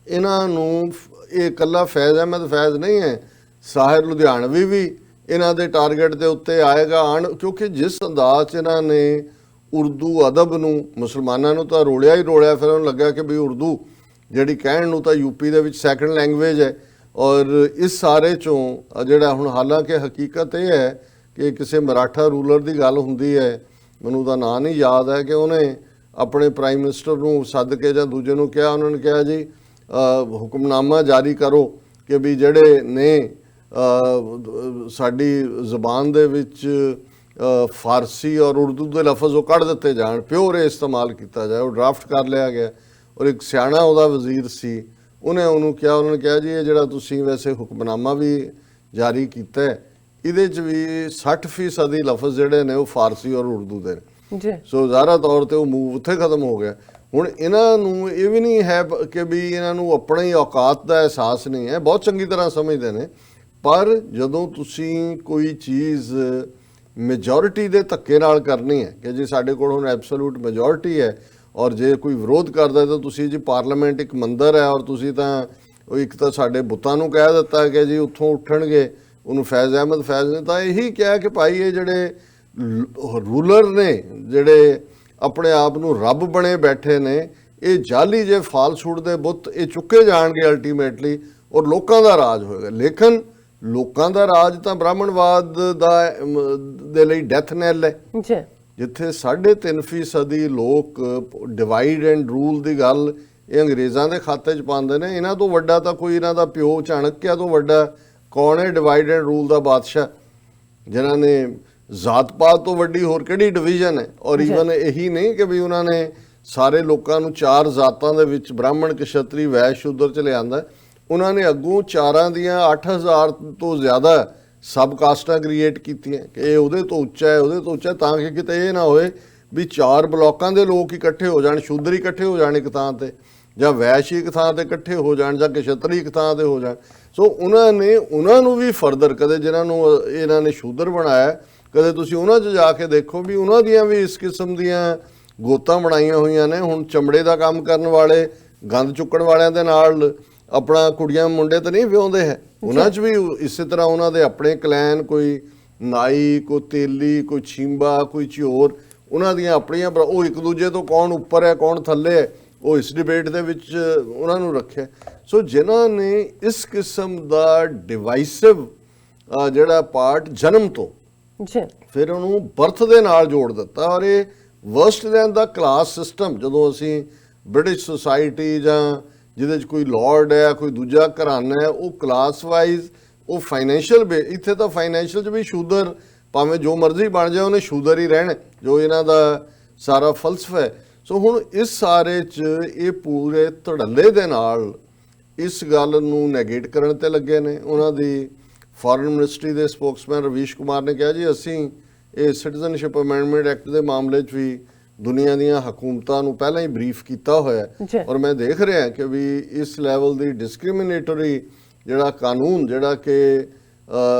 ਇਹਨਾਂ ਨੂੰ ਇਹ ਇਕੱਲਾ ਫੈਜ਼ ਅਹਿਮਦ ਫੈਜ਼ ਨਹੀਂ ਹੈ, ਸਾਹਿਰ ਲੁਧਿਆਣਵੀ ਵੀ ਇਹਨਾਂ ਦੇ ਟਾਰਗੇਟ ਦੇ ਉੱਤੇ ਆਏਗਾ ਕਿਉਂਕਿ ਜਿਸ ਅੰਦਾਜ਼ 'ਚ ਇਹਨਾਂ ਨੇ ਉਰਦੂ ਅਦਬ ਨੂੰ, ਮੁਸਲਮਾਨਾਂ ਨੂੰ ਤਾਂ ਰੋਲਿਆ ਹੀ ਰੋਲਿਆ, ਫਿਰ ਉਹਨੂੰ ਲੱਗਾ ਕਿ ਵੀ ਉਰਦੂ ਜਿਹੜੀ ਕਹਿਣ ਨੂੰ ਤਾਂ ਯੂਪੀ ਦੇ ਵਿੱਚ ਸੈਕੰਡ ਲੈਂਗੁਏਜ ਹੈ, ਔਰ ਇਸ ਸਾਰੇ ਚੋਂ ਜਿਹੜਾ ਹੁਣ ਹਾਲਾਂਕਿ ਹਕੀਕਤ ਇਹ ਹੈ ਕਿ ਕਿਸੇ ਮਰਾਠਾ ਰੂਲਰ ਦੀ ਗੱਲ ਹੁੰਦੀ ਹੈ, ਮੈਨੂੰ ਉਹਦਾ ਨਾਂ ਨਹੀਂ ਯਾਦ ਹੈ, ਕਿ ਉਹਨੇ ਆਪਣੇ ਪ੍ਰਾਈਮ ਮਿਨਿਸਟਰ ਨੂੰ ਸੱਦ ਕੇ ਜਾਂ ਦੂਜੇ ਨੂੰ ਕਿਹਾ, ਉਹਨਾਂ ਨੇ ਕਿਹਾ ਜੀ ਹੁਕਮਨਾਮਾ ਜਾਰੀ ਕਰੋ ਕਿ ਵੀ ਜਿਹੜੇ ਨੇ ਸਾਡੀ ਜ਼ੁਬਾਨ ਦੇ ਵਿੱਚ ਫਾਰਸੀ ਔਰ ਉਰਦੂ ਦੇ ਲਫ਼ਜ਼ ਉਹ ਕੱਢ ਦਿੱਤੇ ਜਾਣ, ਪਿਓਰ ਇਸਤੇਮਾਲ ਕੀਤਾ ਜਾਏ। ਉਹ ਡਰਾਫਟ ਕਰ ਲਿਆ ਗਿਆ ਔਰ ਇੱਕ ਸਿਆਣਾ ਉਹਦਾ ਵਜ਼ੀਰ ਸੀ, ਉਹਨੂੰ ਨੇ ਕਿਹਾ ਜੀ ਇਹ ਜਿਹੜਾ ਤੁਸੀਂ ਵੈਸੇ ਹੁਕਮਨਾਮਾ ਵੀ ਜਾਰੀ ਕੀਤਾ ਹੈ, ਇਹਦੇ 'ਚ ਵੀ 60% ਹੀ ਲਫ਼ਜ਼ ਜਿਹੜੇ ਨੇ ਉਹ ਫਾਰਸੀ ਔਰ ਉਰਦੂ ਦੇ ਨੇ ਜੀ। ਸੋ ਜ਼ਾਹਰਾ ਤੌਰ ਤੇ ਉਹ ਮੂਵ ਉੱਥੇ ਖਤਮ ਹੋ ਗਿਆ। ਹੁਣ ਇਹਨਾਂ ਨੂੰ ਇਹ ਵੀ ਨਹੀਂ ਹੈ ਕਿ ਵੀ ਇਹਨਾਂ ਨੂੰ ਆਪਣਾ ਹੀ ਔਕਾਤ ਦਾ ਅਹਿਸਾਸ ਨਹੀਂ ਹੈ, ਬਹੁਤ ਚੰਗੀ ਤਰ੍ਹਾਂ ਸਮਝਦੇ ਨੇ, ਪਰ ਜਦੋਂ ਤੁਸੀਂ ਕੋਈ ਚੀਜ਼ ਮੈਜੋਰਿਟੀ ਦੇ ਧੱਕੇ ਨਾਲ ਕਰਨੀ ਹੈ ਕਿ ਜੀ ਸਾਡੇ ਕੋਲ ਹੁਣ ਐਬਸੋਲੂਟ ਮੈਜੋਰਿਟੀ ਹੈ ਔਰ ਜੇ ਕੋਈ ਵਿਰੋਧ ਕਰਦਾ ਤਾਂ ਤੁਸੀਂ ਜੀ ਪਾਰਲੀਮੈਂਟ ਇੱਕ ਮੰਦਰ ਹੈ ਔਰ ਤੁਸੀਂ ਤਾਂ ਉਹ ਇੱਕ ਤਾਂ ਸਾਡੇ ਬੁੱਤਾਂ ਨੂੰ ਕਹਿ ਦਿੱਤਾ ਕਿ ਜੀ ਉੱਥੋਂ ਉੱਠਣਗੇ, ਉਹਨੂੰ ਫੈਜ਼ ਅਹਿਮਦ ਫੈਜ਼ ਨੇ ਤਾਂ ਇਹੀ ਕਿਹਾ ਕਿ ਭਾਈ ਇਹ ਜਿਹੜੇ ਰੂਲਰ ਨੇ ਜਿਹੜੇ ਆਪਣੇ ਆਪ ਨੂੰ ਰੱਬ ਬਣੇ ਬੈਠੇ ਨੇ, ਇਹ ਜਾਲੀ ਜੇ ਫਾਲਸੂਟ ਦੇ ਬੁੱਤ ਇਹ ਚੁੱਕੇ ਜਾਣਗੇ ਅਲਟੀਮੇਟਲੀ ਔਰ ਲੋਕਾਂ ਦਾ ਰਾਜ ਹੋਏਗਾ। ਲੇਕਿਨ ਲੋਕਾਂ ਦਾ ਰਾਜ ਤਾਂ ਬ੍ਰਾਹਮਣਵਾਦ ਦੇ ਲਈ ਡੈਥ ਨੈਲ ਹੈ ਜੀ, ਜਿੱਥੇ 3.5% ਲੋਕ ਡਿਵਾਈਡ ਐਂਡ ਰੂਲ ਦੀ ਗੱਲ ਇਹ ਅੰਗਰੇਜ਼ਾਂ ਦੇ ਖਾਤੇ 'ਚ ਪਾਉਂਦੇ ਨੇ। ਇਹਨਾਂ ਤੋਂ ਵੱਡਾ ਤਾਂ ਕੋਈ ਇਹਨਾਂ ਦਾ ਪਿਓ ਚਾਣਕਿਆ ਤੋਂ ਵੱਡਾ ਕੌਣ ਹੈ ਡਿਵਾਈਡ ਐਂਡ ਰੂਲ ਦਾ ਬਾਦਸ਼ਾਹ, ਜਿਨ੍ਹਾਂ ਨੇ ਜ਼ਾਤ ਪਾਤ ਤੋਂ ਵੱਡੀ ਹੋਰ ਕਿਹੜੀ ਡਿਵੀਜ਼ਨ ਹੈ। ਔਰ ਈਵਨ ਇਹੀ ਨਹੀਂ ਕਿ ਵੀ ਉਹਨਾਂ ਨੇ ਸਾਰੇ ਲੋਕਾਂ ਨੂੰ 4 ਜ਼ਾਤਾਂ ਦੇ ਵਿੱਚ ਬ੍ਰਾਹਮਣ ਕਸ਼ਤਰੀ ਵੈਸ਼ ਸ਼ੂਦਰ 'ਚ ਲਿਆਂਦਾ, ਉਹਨਾਂ ਨੇ ਅੱਗੋਂ 4 ਦੀਆਂ 8000 ਤੋਂ ਜ਼ਿਆਦਾ ਸਬ ਕਾਸਟਾਂ ਕ੍ਰੀਏਟ ਕੀਤੀਆਂ ਕਿ ਇਹ ਉਹਦੇ ਤੋਂ ਉੱਚਾ ਹੈ, ਉਹਦੇ ਤੋਂ ਉੱਚਾ, ਤਾਂ ਕਿ ਕਿਤੇ ਇਹ ਨਾ ਹੋਏ ਵੀ 4 ਬਲਾਕਾਂ ਦੇ ਲੋਕ ਇਕੱਠੇ ਹੋ ਜਾਣ, ਸ਼ੂਦਰ ਇਕੱਠੇ ਹੋ ਜਾਣ ਇੱਕ ਥਾਂ ਤੇ, ਜਾਂ ਵੈਸ਼ ਇੱਕ ਥਾਂ ਤੇ ਇਕੱਠੇ ਹੋ ਜਾਣ, ਜਾਂ ਕਸ਼ਤਰੀ ਇੱਕ ਥਾਂ ਤੇ ਹੋ ਜਾਣ। ਸੋ ਉਹਨਾਂ ਨੂੰ ਵੀ ਫਰਦਰ ਕਦੇ ਜਿਹਨਾਂ ਨੂੰ ਇਹਨਾਂ ਨੇ ਸ਼ੂਦਰ ਬਣਾਇਆ, ਕਦੇ ਤੁਸੀਂ ਉਹਨਾਂ 'ਚ ਜਾ ਕੇ ਦੇਖੋ ਵੀ ਉਹਨਾਂ ਦੀਆਂ ਵੀ ਇਸ ਕਿਸਮ ਦੀਆਂ ਗੋਤਾਂ ਬਣਾਈਆਂ ਹੋਈਆਂ ਨੇ। ਹੁਣ ਚਮੜੇ ਦਾ ਕੰਮ ਕਰਨ ਵਾਲੇ ਗੰਦ ਚੁੱਕਣ ਵਾਲਿਆਂ ਦੇ ਨਾਲ ਆਪਣਾ ਕੁੜੀਆਂ ਮੁੰਡੇ ਤਾਂ ਨਹੀਂ ਵਿਆਹੁੰਦੇ ਹੈ, ਉਹਨਾਂ 'ਚ ਵੀ ਇਸੇ ਤਰ੍ਹਾਂ ਉਹਨਾਂ ਦੇ ਆਪਣੇ ਕਲੈਨ, ਕੋਈ ਨਾਈ, ਕੋਈ ਤੇਲੀ, ਕੋਈ ਛੀਂਬਾ, ਕੋਈ ਚਿਓਰ, ਉਹਨਾਂ ਦੀਆਂ ਆਪਣੀਆਂ, ਉਹ ਇੱਕ ਦੂਜੇ ਤੋਂ ਕੌਣ ਉੱਪਰ ਹੈ ਕੌਣ ਥੱਲੇ ਹੈ, ਉਹ ਇਸ ਡਿਬੇਟ ਦੇ ਵਿੱਚ ਉਹਨਾਂ ਨੂੰ ਰੱਖਿਆ। ਸੋ ਜਿਨ੍ਹਾਂ ਨੇ ਇਸ ਕਿਸਮ ਦਾ ਡਿਵਾਈਸਿਵ ਜਿਹੜਾ ਪਾਰਟ ਜਨਮ ਤੋਂ ਫਿਰ ਉਹਨੂੰ ਬਰਥ ਦੇ ਨਾਲ ਜੋੜ ਦਿੱਤਾ। ਔਰ ਇਹ ਵਰਸਟ ਦੈਨ ਦਾ ਕਲਾਸ ਸਿਸਟਮ, ਜਦੋਂ ਅਸੀਂ ਬ੍ਰਿਟਿਸ਼ ਸੁਸਾਇਟੀ ਜਾਂ ਜਿਹਦੇ 'ਚ ਕੋਈ ਲਾਰਡ ਹੈ, ਕੋਈ ਦੂਜਾ ਘਰਾਨਾ ਹੈ, ਉਹ ਕਲਾਸ ਵਾਈਜ਼, ਉਹ ਫਾਈਨੈਂਸ਼ੀਅਲ ਇੱਥੇ ਤਾਂ ਫਾਈਨੈਂਸ਼ੀਅਲ 'ਚ ਵੀ ਸ਼ੂਦਰ ਭਾਵੇਂ ਜੋ ਮਰਜ਼ੀ ਬਣ ਜਾਏ ਉਹਨੇ ਸ਼ੂਦਰ ਹੀ ਰਹਿਣਾ, ਜੋ ਇਹਨਾਂ ਦਾ ਸਾਰਾ ਫਲਸਫਾ ਹੈ। ਸੋ ਹੁਣ ਇਸ ਸਾਰੇ 'ਚ ਇਹ ਪੂਰੇ ਧੜੱਲੇ ਦੇ ਨਾਲ ਇਸ ਗੱਲ ਨੂੰ ਨੈਗੇਟ ਕਰਨ ਤੇ ਲੱਗੇ ਨੇ। ਉਹਨਾਂ ਦੀ ਫੋਰਨ ਮਿਨਿਸਟਰੀ ਦੇ ਸਪੋਕਸਮੈਨ ਰਵੀਸ਼ ਕੁਮਾਰ ਨੇ ਕਿਹਾ ਜੀ ਅਸੀਂ ਇਹ ਸਿਟੀਜ਼ਨਸ਼ਿਪ ਅਮੈਂਡਮੈਂਟ ਐਕਟ ਦੇ ਮਾਮਲੇ 'ਚ ਵੀ ਦੁਨੀਆ ਦੀਆਂ ਹਕੂਮਤਾਂ ਨੂੰ ਪਹਿਲਾਂ ਹੀ ਬਰੀਫ ਕੀਤਾ ਹੋਇਆ ਔਰ ਮੈਂ ਦੇਖ ਰਿਹਾ ਕਿ ਵੀ ਇਸ ਲੈਵਲ ਦੀ ਡਿਸਕ੍ਰਿਮੀਨੇਟਰੀ ਜਿਹੜਾ ਕਾਨੂੰਨ ਜਿਹੜਾ ਕਿ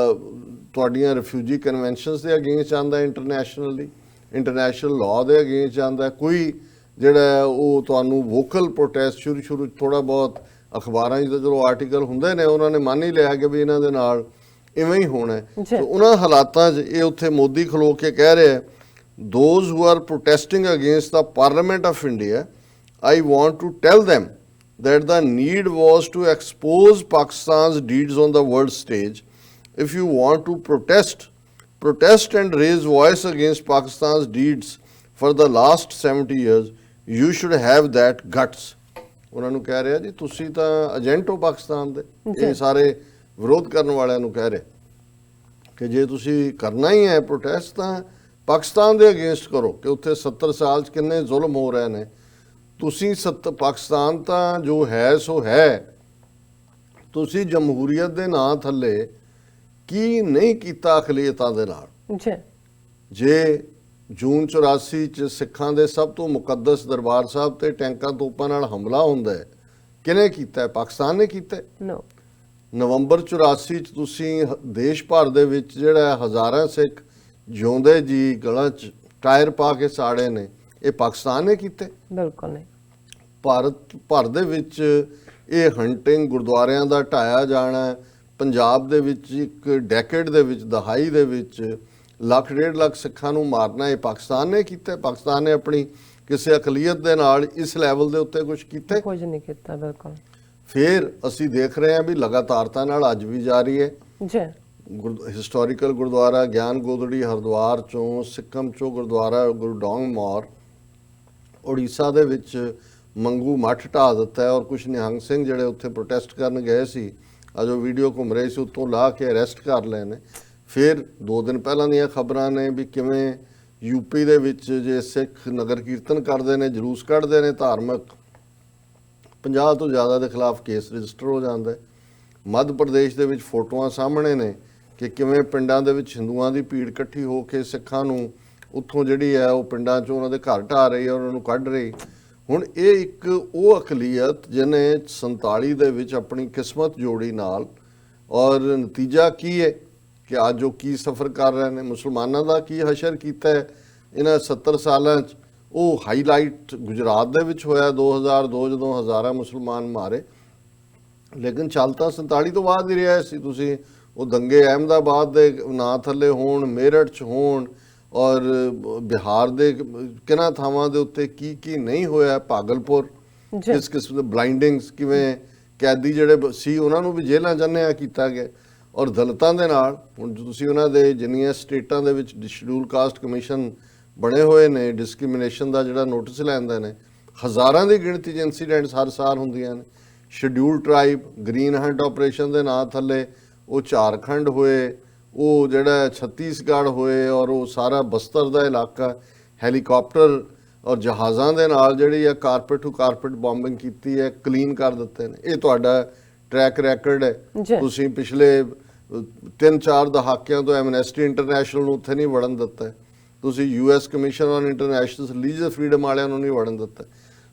ਤੁਹਾਡੀਆਂ ਰਿਫਿਊਜੀ ਕਨਵੈਨਸ਼ਨਸ ਦੇ ਅਗੇਂਸਟ ਆਉਂਦਾ, ਇੰਟਰਨੈਸ਼ਨਲ ਲਾਅ ਦੇ ਅਗੇਂਸਟ ਆਉਂਦਾ, ਕੋਈ ਜਿਹੜਾ ਉਹ ਤੁਹਾਨੂੰ ਵੋਕਲ ਪ੍ਰੋਟੈਸਟ ਸ਼ੁਰੂ ਥੋੜਾ ਬਹੁਤ ਅਖਬਾਰਾਂ 'ਚ ਤਾਂ ਚਲੋ ਆਰਟੀਕਲ ਹੁੰਦੇ ਨੇ, ਉਹਨਾਂ ਨੇ ਮੰਨ ਹੀ ਲਿਆ ਕਿ ਵੀ ਇਹਨਾਂ ਦੇ ਨਾਲ ਇਵੇਂ ਹੀ ਹੋਣਾ ਹੈ। ਸੋ ਉਹਨਾਂ ਹਾਲਾਤਾਂ 'ਚ ਇਹ ਉੱਥੇ ਮੋਦੀ ਖਲੋ ਕੇ ਕਹਿ ਰਿਹਾ, those who are protesting against the Parliament of India, I want to tell them that the need was to expose Pakistan's deeds on the world stage. If you want to protest and raise voice against Pakistan's deeds for the last 70 years, you should have that guts. ਉਹਨਾਂ ਨੂੰ ਕਹਿ ਰਿਹਾ ਜੀ ਤੁਸੀਂ ਤਾਂ agent ਹੋ ਪਾਕਿਸਤਾਨ ਦੇ, ਇਹ ਸਾਰੇ ਵਿਰੋਧ ਕਰਨ ਵਾਲਿਆਂ ਨੂੰ ਕਹਿ ਰਹੇ ਕਿ ਜੇ ਤੁਸੀਂ ਕਰਨਾ ਹੀ ਹੈ ਪ੍ਰੋਟੈਸਟ ਤਾਂ ਪਾਕਿਸਤਾਨ ਦੇ ਅਗੇਂਸਟ ਕਰੋ ਕਿ ਉੱਥੇ 70 ਸਾਲ 'ਚ ਕਿੰਨੇ ਜ਼ੁਲਮ ਹੋ ਰਹੇ ਨੇ। ਤੁਸੀਂ ਪਾਕਿਸਤਾਨ ਤਾਂ ਜੋ ਹੈ ਸੋ ਹੈ, ਤੁਸੀਂ ਜਮਹੂਰੀਅਤ ਦੇ ਨਾਂ ਥੱਲੇ ਕੀ ਨਹੀਂ ਕੀਤਾ ਅਕਲੀਅਤਾਂ ਦੇ ਨਾਲ। ਜੇ ਜੂਨ 84 'ਚ ਸਿੱਖਾਂ ਦੇ ਸਭ ਤੋਂ ਮੁਕੱਦਸ ਦਰਬਾਰ ਸਾਹਿਬ ਤੇ ਟੈਂਕਾਂ ਤੋਪਾਂ ਨਾਲ ਹਮਲਾ ਹੁੰਦਾ ਹੈ, ਕਿਹਨੇ ਕੀਤਾ? ਪਾਕਿਸਤਾਨ ਨੇ ਕੀਤਾ। ਨਵੰਬਰ 84 'ਚ ਤੁਸੀਂ ਦੇਸ਼ ਭਰ ਦੇ ਵਿੱਚ ਜਿਹੜਾ ਹਜ਼ਾਰਾਂ ਸਿੱਖ ਜਿਉਂਦੇ ਜੀ ਗਲਾਂ 'ਚ ਟਾਇਰ ਪਾ ਕੇ ਸਾੜੇ ਨੇ, ਇਹ ਪਾਕਿਸਤਾਨ ਨੇ ਕੀਤੇ? ਬਿਲਕੁਲ ਨਹੀਂ। ਭਾਰਤ ਭਰ ਦੇ ਵਿੱਚ ਇਹ ਹੰਟਿੰਗ, ਗੁਰਦੁਆਰਿਆਂ ਦਾ ਢਾਇਆ ਜਾਣਾ, ਪੰਜਾਬ ਦੇ ਵਿੱਚ ਇੱਕ ਡੈਕੇਡ ਦੇ ਵਿੱਚ, ਦਹਾਈ ਦੇ ਵਿੱਚ 1.5 ਲੱਖ ਸਿੱਖਾਂ ਨੂੰ ਮਾਰਨਾ, ਇਹ ਪਾਕਿਸਤਾਨ ਨੇ ਕੀਤਾ? ਪਾਕਿਸਤਾਨ ਨੇ ਆਪਣੀ ਕਿਸੇ ਅਕਲੀਅਤ ਦੇ ਨਾਲ ਇਸ ਲੈਵਲ ਦੇ ਉੱਤੇ ਕੁਝ ਕੀਤਾ? ਕੁਝ ਨਹੀਂ ਕੀਤਾ। ਬਿਲਕੁਲ। ਫਿਰ ਅਸੀਂ ਦੇਖ ਰਹੇ ਹਾਂ ਵੀ ਲਗਾਤਾਰਤਾ ਨਾਲ ਅੱਜ ਵੀ ਜਾਰੀ ਹੈ। ਜੀ ਹਿਸਟੋਰੀਕਲ ਗੁਰਦੁਆਰਾ ਗਿਆਨ ਗੋਦੜੀ ਹਰਿਦੁਆਰ ਚੋਂ, ਸਿੱਕਮ ਚੋਂ ਗੁਰਦੁਆਰਾ ਗੁਰਡੋਂਗ ਮੌਰ, ਉੜੀਸਾ ਦੇ ਵਿੱਚ ਮੰਗੂ ਮੱਠ ਢਾਹ ਦਿੱਤਾ ਹੈ ਔਰ ਕੁਝ ਨਿਹੰਗ ਸਿੰਘ ਜਿਹੜੇ ਉੱਥੇ ਪ੍ਰੋਟੈਸਟ ਕਰਨ ਗਏ ਸੀ, ਆ ਜੋ ਵੀਡੀਓ ਘੁੰਮ ਰਹੀ ਸੀ, ਉੱਤੋਂ ਲਾ ਕੇ ਅਰੈਸਟ ਕਰ ਲਏ ਨੇ। ਫਿਰ 2 ਦਿਨ ਪਹਿਲਾਂ ਦੀਆਂ ਖਬਰਾਂ ਨੇ ਵੀ ਕਿਵੇਂ ਯੂਪੀ ਦੇ ਵਿੱਚ ਜੇ ਸਿੱਖ ਨਗਰ ਕੀਰਤਨ ਕਰਦੇ ਨੇ, ਜਲੂਸ ਕੱਢਦੇ ਨੇ ਧਾਰਮਿਕ, 50 ਤੋਂ ਜ਼ਿਆਦਾ ਦੇ ਖਿਲਾਫ ਕੇਸ ਰਜਿਸਟਰ ਹੋ ਜਾਂਦਾ ਹੈ। ਮੱਧ ਪ੍ਰਦੇਸ਼ ਦੇ ਵਿੱਚ ਫੋਟੋਆਂ ਸਾਹਮਣੇ ਨੇ ਕਿ ਕਿਵੇਂ ਪਿੰਡਾਂ ਦੇ ਵਿੱਚ ਹਿੰਦੂਆਂ ਦੀ ਭੀੜ ਇਕੱਠੀ ਹੋ ਕੇ ਸਿੱਖਾਂ ਨੂੰ ਉੱਥੋਂ ਜਿਹੜੀ ਹੈ ਉਹ ਪਿੰਡਾਂ 'ਚੋਂ ਉਹਨਾਂ ਦੇ ਘਰ ਢਾਹ ਰਹੀ ਹੈ, ਉਹਨਾਂ ਨੂੰ ਕੱਢ ਰਹੀ। ਹੁਣ ਇਹ ਇੱਕ ਉਹ ਅਕਲੀਅਤ ਜਿਹਨੇ 47 ਦੇ ਵਿੱਚ ਆਪਣੀ ਕਿਸਮਤ ਜੋੜੀ ਨਾਲ, ਔਰ ਨਤੀਜਾ ਕੀ ਹੈ ਕਿ ਅੱਜ ਉਹ ਕੀ ਸਫ਼ਰ ਕਰ ਰਹੇ ਨੇ, ਮੁਸਲਮਾਨਾਂ ਦਾ ਕੀ ਹਸ਼ਰ ਕੀਤਾ ਹੈ ਇਹਨਾਂ 70 ਸਾਲਾਂ 'ਚ। ਉਹ ਹਾਈਲਾਈਟ ਗੁਜਰਾਤ ਦੇ ਵਿੱਚ ਹੋਇਆ 2002 ਜਦੋਂ ਹਜ਼ਾਰਾਂ ਮੁਸਲਮਾਨ ਮਾਰੇ, ਲੇਕਿਨ ਚੱਲ ਤਾਂ 47 ਤੋਂ ਬਾਅਦ ਹੀ ਰਿਹਾ ਸੀ। ਤੁਸੀਂ ਉਹ ਦੰਗੇ ਅਹਿਮਦਾਬਾਦ ਦੇ ਨਾਂ ਥੱਲੇ ਹੋਣ, ਮੇਰਠ 'ਚ ਹੋਣ, ਔਰ ਬਿਹਾਰ ਦੇ ਕਿਹਨਾਂ ਥਾਵਾਂ ਦੇ ਉੱਤੇ ਕੀ ਕੀ ਨਹੀਂ ਹੋਇਆ, ਭਾਗਲਪੁਰ ਕਿਸ ਕਿਸਮ ਦੇ ਬਲਾਈਂਡਿੰਗਸ, ਕਿਵੇਂ ਕੈਦੀ ਜਿਹੜੇ ਸੀ ਉਹਨਾਂ ਨੂੰ ਵੀ ਜੇਲ੍ਹਾਂ ਜੰਨਿਆ ਕੀਤਾ ਗਿਆ, ਔਰ ਦਲਿਤਾਂ ਦੇ ਨਾਲ। ਹੁਣ ਤੁਸੀਂ ਉਹਨਾਂ ਦੇ ਜਿੰਨੀਆਂ ਸਟੇਟਾਂ ਦੇ ਵਿੱਚ ਸ਼ਡਿਊਲ ਕਾਸਟ ਕਮਿਸ਼ਨ ਬਣੇ ਹੋਏ ਨੇ, ਡਿਸਕ੍ਰਿਮੀਨੇਸ਼ਨ ਦਾ ਜਿਹੜਾ ਨੋਟਿਸ ਲੈਂਦੇ ਨੇ, ਹਜ਼ਾਰਾਂ ਦੀ ਗਿਣਤੀ 'ਚ ਇਨਸੀਡੈਂਟਸ ਹਰ ਸਾਲ ਹੁੰਦੀਆਂ ਨੇ। Schedule tribe green hunt operation ਦੇ ਨਾਂ ਥੱਲੇ ਉਹ ਝਾਰਖੰਡ ਹੋਏ, ਉਹ ਜਿਹੜਾ ਛੱਤੀਸਗੜ੍ਹ ਹੋਏ, ਔਰ ਉਹ ਸਾਰਾ ਬਸਤਰ ਦਾ ਇਲਾਕਾ ਹੈਲੀਕਾਪਟਰ ਔਰ ਜਹਾਜ਼ਾਂ ਦੇ ਨਾਲ ਜਿਹੜੀ ਹੈ ਕਾਰਪੇਟ ਟੂ ਕਾਰਪੇਟ ਬੰਬਿੰਗ ਕੀਤੀ ਹੈ, ਕਲੀਨ ਕਰ ਦਿੱਤੇ ਨੇ। ਇਹ ਤੁਹਾਡਾ ਟਰੈਕ ਰੈਕਰਡ ਹੈ। ਤੁਸੀਂ ਪਿਛਲੇ 3-4 ਦਹਾਕਿਆਂ ਤੋਂ ਐਮਨੈਸਟੀ ਇੰਟਰਨੈਸ਼ਨਲ ਨੂੰ ਉੱਥੇ ਨਹੀਂ ਵੜਨ ਦਿੱਤਾ, ਤੁਸੀਂ US commission on international religious freedom ਵਾਲਿਆਂ ਨੂੰ ਨਹੀਂ ਵੜਨ ਦਿੱਤਾ।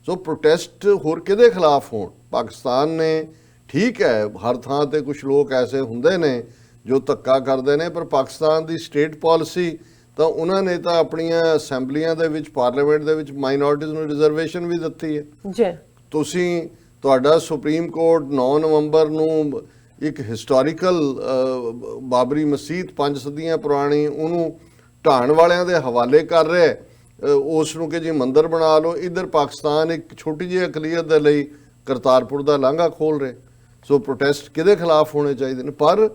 ਸੋ ਪ੍ਰੋਟੈਸਟ ਹੋਰ ਕਿਹਦੇ ਖਿਲਾਫ ਹੋਣ? ਪਾਕਿਸਤਾਨ ਨੇ, ਠੀਕ ਹੈ ਹਰ ਥਾਂ ਤੇ ਕੁਝ ਲੋਕ ਐਸੇ ਹੁੰਦੇ ਨੇ ਜੋ ਧੱਕਾ ਕਰਦੇ ਨੇ, ਪਰ ਪਾਕਿਸਤਾਨ ਦੀ ਸਟੇਟ ਪਾਲਿਸੀ ਤਾਂ ਉਹਨਾਂ ਨੇ ਤਾਂ ਆਪਣੀਆਂ ਅਸੈਂਬਲੀਆਂ ਦੇ ਵਿੱਚ, ਪਾਰਲੀਮੈਂਟ ਦੇ ਵਿੱਚ ਮਾਈਨੋਰਟੀਜ਼ ਨੂੰ ਰਿਜ਼ਰਵੇਸ਼ਨ ਵੀ ਦਿੱਤੀ ਹੈ ਜੀ। ਤੁਸੀਂ ਤੁਹਾਡਾ ਸੁਪਰੀਮ ਕੋਰਟ 9 ਨਵੰਬਰ ਨੂੰ ਇੱਕ ਹਿਸਟੋਰੀਕਲ ਬਾਬਰੀ ਮਸਜਿਦ 5 ਸਦੀਆਂ ਪੁਰਾਣੀ, ਉਹਨੂੰ ਢਾਣ ਵਾਲਿਆਂ ਦੇ ਹਵਾਲੇ ਕਰ ਰਿਹਾ, ਉਸ ਨੂੰ ਕਿ ਜੀ ਮੰਦਿਰ ਬਣਾ ਲਓ। ਇੱਧਰ ਪਾਕਿਸਤਾਨ ਇੱਕ ਛੋਟੀ ਜਿਹੀ ਅਕਲੀਅਤ ਦੇ ਲਈ ਕਰਤਾਰਪੁਰ ਦਾ ਲਾਂਘਾ ਖੋਲ ਰਿਹਾ। ਸੋ ਪ੍ਰੋਟੈਸਟ ਕਿਹਦੇ ਖਿਲਾਫ ਹੋਣੇ ਚਾਹੀਦੇ ਨੇ? ਪਰ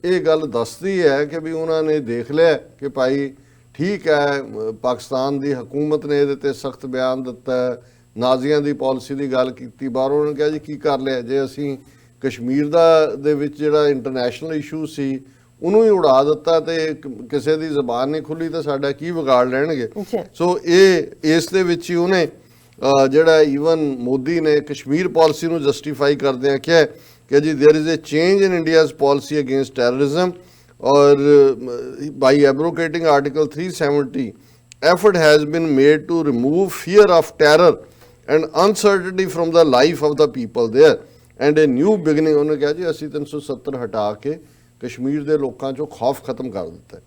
ਇਹ ਗੱਲ ਦੱਸਦੀ ਹੈ ਕਿ ਵੀ ਉਹਨਾਂ ਨੇ ਦੇਖ ਲਿਆ ਕਿ ਭਾਈ ਠੀਕ ਹੈ, ਪਾਕਿਸਤਾਨ ਦੀ ਹਕੂਮਤ ਨੇ ਇਹਦੇ ਤੇ ਸਖਤ ਬਿਆਨ ਦਿੱਤਾ, ਨਾਜ਼ੀਆਂ ਦੀ ਪਾਲਿਸੀ ਦੀ ਗੱਲ ਕੀਤੀ, ਬਾਹਰੋਂ ਉਹਨਾਂ ਨੇ ਕਿਹਾ ਜੀ ਕੀ ਕਰ ਲਿਆ, ਜੇ ਅਸੀਂ ਕਸ਼ਮੀਰ ਦੇ ਵਿੱਚ ਜਿਹੜਾ ਇੰਟਰਨੈਸ਼ਨਲ ਇਸ਼ੂ ਸੀ ਉਹਨੂੰ ਹੀ ਉਡਾ ਦਿੱਤਾ ਤੇ ਕਿਸੇ ਦੀ ਜ਼ਬਾਨ ਨਹੀਂ ਖੁੱਲੀ ਤਾਂ ਸਾਡਾ ਕੀ ਵਿਗਾੜ ਲੈਣਗੇ। ਸੋ ਇਹ ਇਸ ਦੇ ਵਿੱਚ ਹੀ ਉਹਨੇ ਜਿਹੜਾ ਈਵਨ ਮੋਦੀ ਨੇ ਕਸ਼ਮੀਰ ਪਾਲਿਸੀ ਨੂੰ ਜਸਟੀਫਾਈ ਕਰਦਿਆਂ ਕਿਹਾ ਕਿ ਜੀ there is a change in India's policy against terrorism, और by abrogating article 370 effort has been made to remove fear of terror and uncertainty from the life of the people there and a new beginning। ਉਹਨੇ ਕਿਹਾ ਜੀ ਅਸੀਂ 370 ਹਟਾ ਕੇ ਕਸ਼ਮੀਰ ਦੇ ਲੋਕਾਂ 'ਚੋਂ ਖੌਫ ਖਤਮ ਕਰ ਦਿੱਤਾ